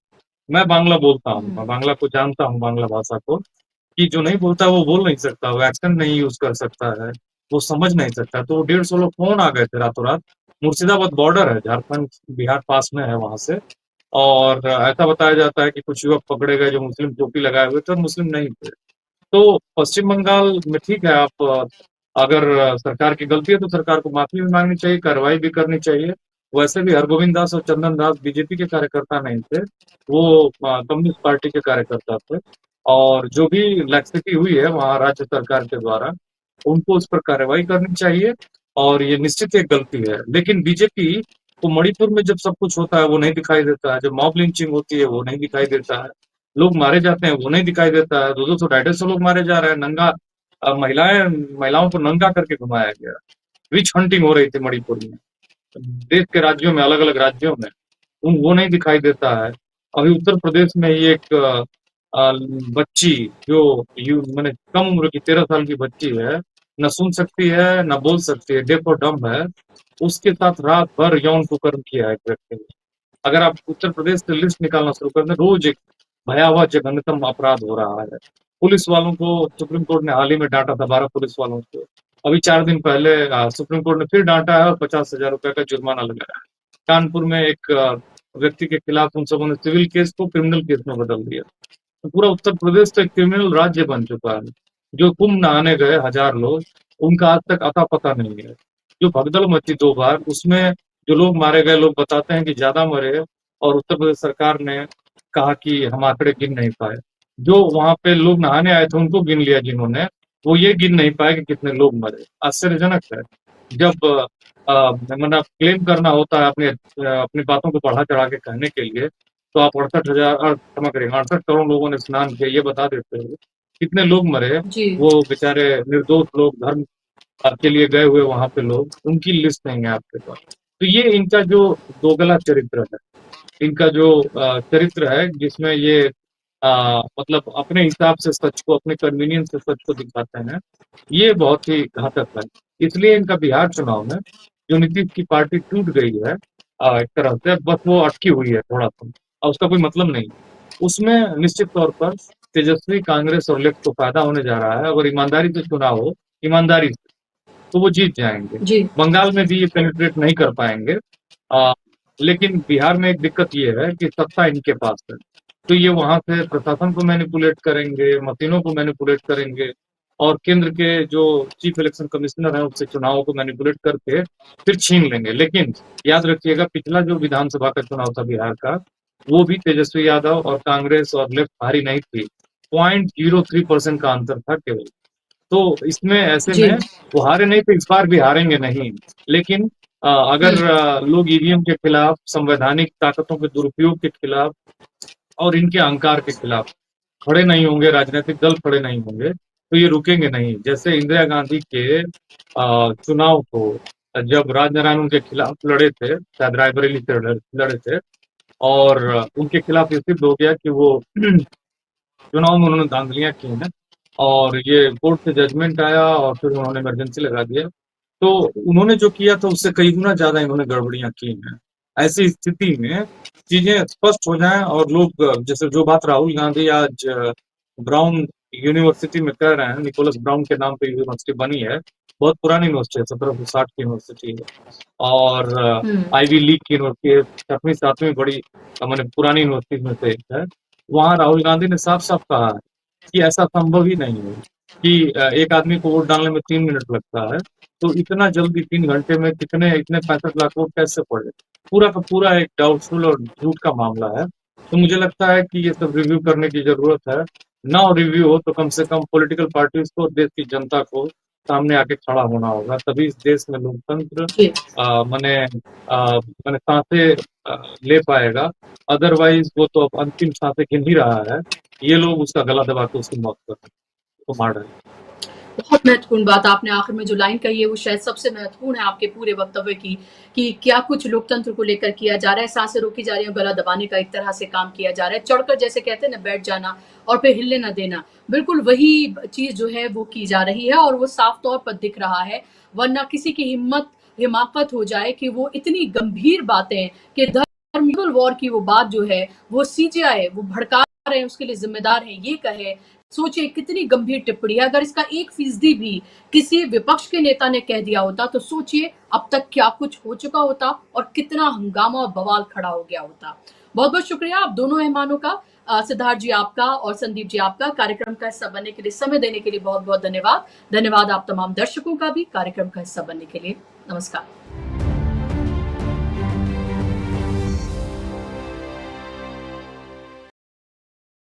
मैं बांग्ला बोलता हूँ, मैं बांग्ला को जानता हूँ, बांग्ला भाषा को, कि जो नहीं बोलता वो बोल नहीं सकता, वो एक्सेंट नहीं यूज कर सकता है, वो समझ नहीं सकता। तो 150 लोग कौन आ गए थे रातों रात? मुर्शिदाबाद बॉर्डर है, झारखंड बिहार पास में है वहां से। और ऐसा बताया जाता है कि कुछ युवक पकड़े गए जो मुस्लिम टोपी लगाए हुए थे और मुस्लिम नहीं थे। तो पश्चिम बंगाल में ठीक है, आप अगर सरकार की गलती है तो सरकार को माफी भी मांगनी चाहिए, कार्रवाई भी करनी चाहिए। वैसे भी हरगोविंद दास और चंदन दास बीजेपी के कार्यकर्ता नहीं थे, वो कम्युनिस्ट पार्टी के कार्यकर्ता थे। और जो भी लैक्सिटी हुई है वहाँ राज्य सरकार के द्वारा, उनको उस पर कार्रवाई करनी चाहिए और ये निश्चित एक गलती है। लेकिन बीजेपी को मणिपुर में जब सब कुछ होता है वो नहीं दिखाई देता है, जब मॉब लिंचिंग होती है वो नहीं दिखाई देता है, लोग मारे जाते हैं वो नहीं दिखाई देता है, 200 250 लोग मारे जा रहे हैं, नंगा महिलाओं को नंगा करके घुमाया गया, विच हंटिंग हो रही थी मणिपुर में, देश के राज्यों में, अलग अलग राज्यों में, उन वो नहीं दिखाई देता है। अभी उत्तर प्रदेश में ही एक बच्ची जो मैंने कम उम्र की 13 साल की बच्ची है, न सुन सकती है, न बोल सकती है, डेफ और डम्ब है, उसके साथ रात भर यौन कुकर्म किया है एक व्यक्ति ने। अगर आप उत्तर प्रदेश से लिस्ट निकालना शुरू कर दें, रोज एक भयावह जघन्यतम अपराध हो रहा है। पुलिस वालों को सुप्रीम कोर्ट ने हाल ही में डांटा था, 12 पुलिस वालों को। अभी 4 दिन पहले सुप्रीम कोर्ट ने फिर डांटा है और 50,000 रुपए का जुर्माना लगाया है। कानपुर में एक व्यक्ति के खिलाफ उन सबों ने सिविल केस को क्रिमिनल केस में बदल दिया। तो पूरा उत्तर प्रदेश तो एक क्रिमिनल राज्य बन चुका है। जो कुंभ नहाने गए 1000 लोग, उनका आज तक अता पता नहीं है। जो भगदड़ मची 2 बार, उसमें जो लोग मारे गए, लोग बताते हैं कि ज्यादा मरे, और उत्तर प्रदेश सरकार ने कहा कि हम आंकड़े गिन नहीं पाए। जो वहां पे लोग नहाने आए थे उनको गिन लिया जिन्होंने, वो ये गिन नहीं पाए कि कितने लोग मरे। आश्चर्यजनक है। जब मतलब क्लेम करना होता है अपनी बातों को बढ़ा चढ़ा के कहने के लिए, तो आप 68 करोड़ लोगों ने स्नान किया ये बता देते हो। कितने लोग मरे, जी वो बेचारे निर्दोष लोग, धर्म के लिए गए हुए वहां पे लोग, उनकी लिस्ट नहीं है आपके पास। तो ये इनका जो दोगला चरित्र है, इनका जो चरित्र है, जिसमें ये मतलब अपने हिसाब से सच को, अपने कन्वीनियंस से सच को दिखाते हैं, ये बहुत ही घातक है। इसलिए इनका बिहार चुनाव में जो नीतीश की पार्टी टूट गई है एक तरह से, बस वो अटकी हुई है थोड़ा सा, और उसका कोई मतलब नहीं। उसमें निश्चित तौर पर तेजस्वी, कांग्रेस और लेफ्ट को फायदा होने जा रहा है। अगर ईमानदारी से चुनाव हो, ईमानदारी से, तो वो जीत जाएंगे। जी बंगाल में भी ये पेनिट्रेट नहीं कर पाएंगे। आ, लेकिन बिहार में एक दिक्कत ये है कि सत्ता इनके पास है, तो ये वहां से प्रशासन को मैनिपुलेट करेंगे, मशीनों को मैनिपुलेट करेंगे, और केंद्र के जो चीफ इलेक्शन कमिश्नर है उससे चुनावों को मैनिपुलेट करके फिर छीन लेंगे। लेकिन याद रखिएगा, पिछला जो विधानसभा का चुनाव था बिहार का, वो भी तेजस्वी यादव और कांग्रेस और लेफ्ट भारी नहीं थी। 0.03% का अंतर था केवल। तो इसमें ऐसे जी में वो हारे नहीं, तो इस बार भी हारेंगे नहीं। लेकिन अगर लोग ईवीएम के खिलाफ, संवैधानिक ताकतों के दुरुपयोग के खिलाफ और इनके अहंकार के खिलाफ खड़े नहीं होंगे, राजनीतिक दल खड़े नहीं होंगे, तो ये रुकेंगे नहीं। जैसे इंदिरा गांधी के चुनाव को जब राजनारायण उनके खिलाफ लड़े थे, शायद रायबरेली से लड़े थे, और उनके खिलाफ ये सिद्ध हो गया कि वो चुनाव में उन्होंने धांधलियां की हैं, और ये कोर्ट से जजमेंट आया और फिर उन्होंने इमरजेंसी लगा दिया। तो उन्होंने जो किया था उससे कई गुना ज्यादा इन्होंने गड़बड़ियां की हैं। ऐसी स्थिति में चीजें स्पष्ट हो जाएं, और लोग जैसे जो बात राहुल गांधी आज ब्राउन यूनिवर्सिटी में कह रहे हैं, निकोलस ब्राउन के नाम पे यूनिवर्सिटी बनी है, बहुत पुरानी यूनिवर्सिटी है, 1760 की यूनिवर्सिटी है, और आईवी लीग की यूनिवर्सिटी है, 6वीं 7वीं बड़ी मैंने पुरानी यूनिवर्सिटी में से एक है। वहां राहुल गांधी ने साफ साफ कहा है कि ऐसा संभव ही नहीं है कि एक आदमी को वोट डालने में 3 मिनट लगता है, तो इतना जल्दी 3 घंटे में इतने 65 लाख वोट कैसे पड़े। पूरा का पूरा एक डाउटफुल और झूठ का मामला है। तो मुझे लगता है कि ये सब रिव्यू करने की जरूरत है। ना रिव्यू हो तो कम से कम पॉलिटिकल पार्टीज को, देश की जनता को सामने आके खड़ा होना होगा, तभी इस देश में लोकतंत्र जी मैंने सांसें ले पाएगा। अदरवाइज वो तो अब अंतिम सांसें गिन ही रहा है। ये लोग उसका गला दबा के उसकी मौत को मार रहे हैं। बहुत महत्वपूर्ण बात आपने आखिर में जो लाइन कही है वो शायद सबसे महत्वपूर्ण है आपके पूरे वक्तव्य की, कि क्या कुछ लोकतंत्र को लेकर किया जा रहा है, सांसें रोकी जा रही है, गला दबाने का एक तरह से काम किया जा रहा है, चढ़कर जैसे कहते हैं ना बैठ जाना और फिर हिलने न देना, बिल्कुल वही चीज जो है वो की जा रही है और वो साफ तौर पर दिख रहा है। वरना किसी की हिमाकत हो जाए कि वो इतनी गंभीर बातें कि धर्म वॉर की वो बात जो है वो सीजीआई वो भड़का रहे हैं, उसके लिए जिम्मेदार है ये कहे, सोचिए कितनी गंभीर टिप्पणी है। अगर इसका 1% भी किसी विपक्ष के नेता ने कह दिया होता तो सोचिए अब तक क्या कुछ हो चुका होता और कितना हंगामा और बवाल खड़ा हो गया होता। बहुत बहुत शुक्रिया आप दोनों मेहमानों का, सिद्धार्थ जी आपका और संदीप जी आपका, कार्यक्रम का हिस्सा बनने के लिए, समय देने के लिए बहुत बहुत धन्यवाद। धन्यवाद आप तमाम दर्शकों का भी कार्यक्रम का हिस्सा बनने के लिए। नमस्कार।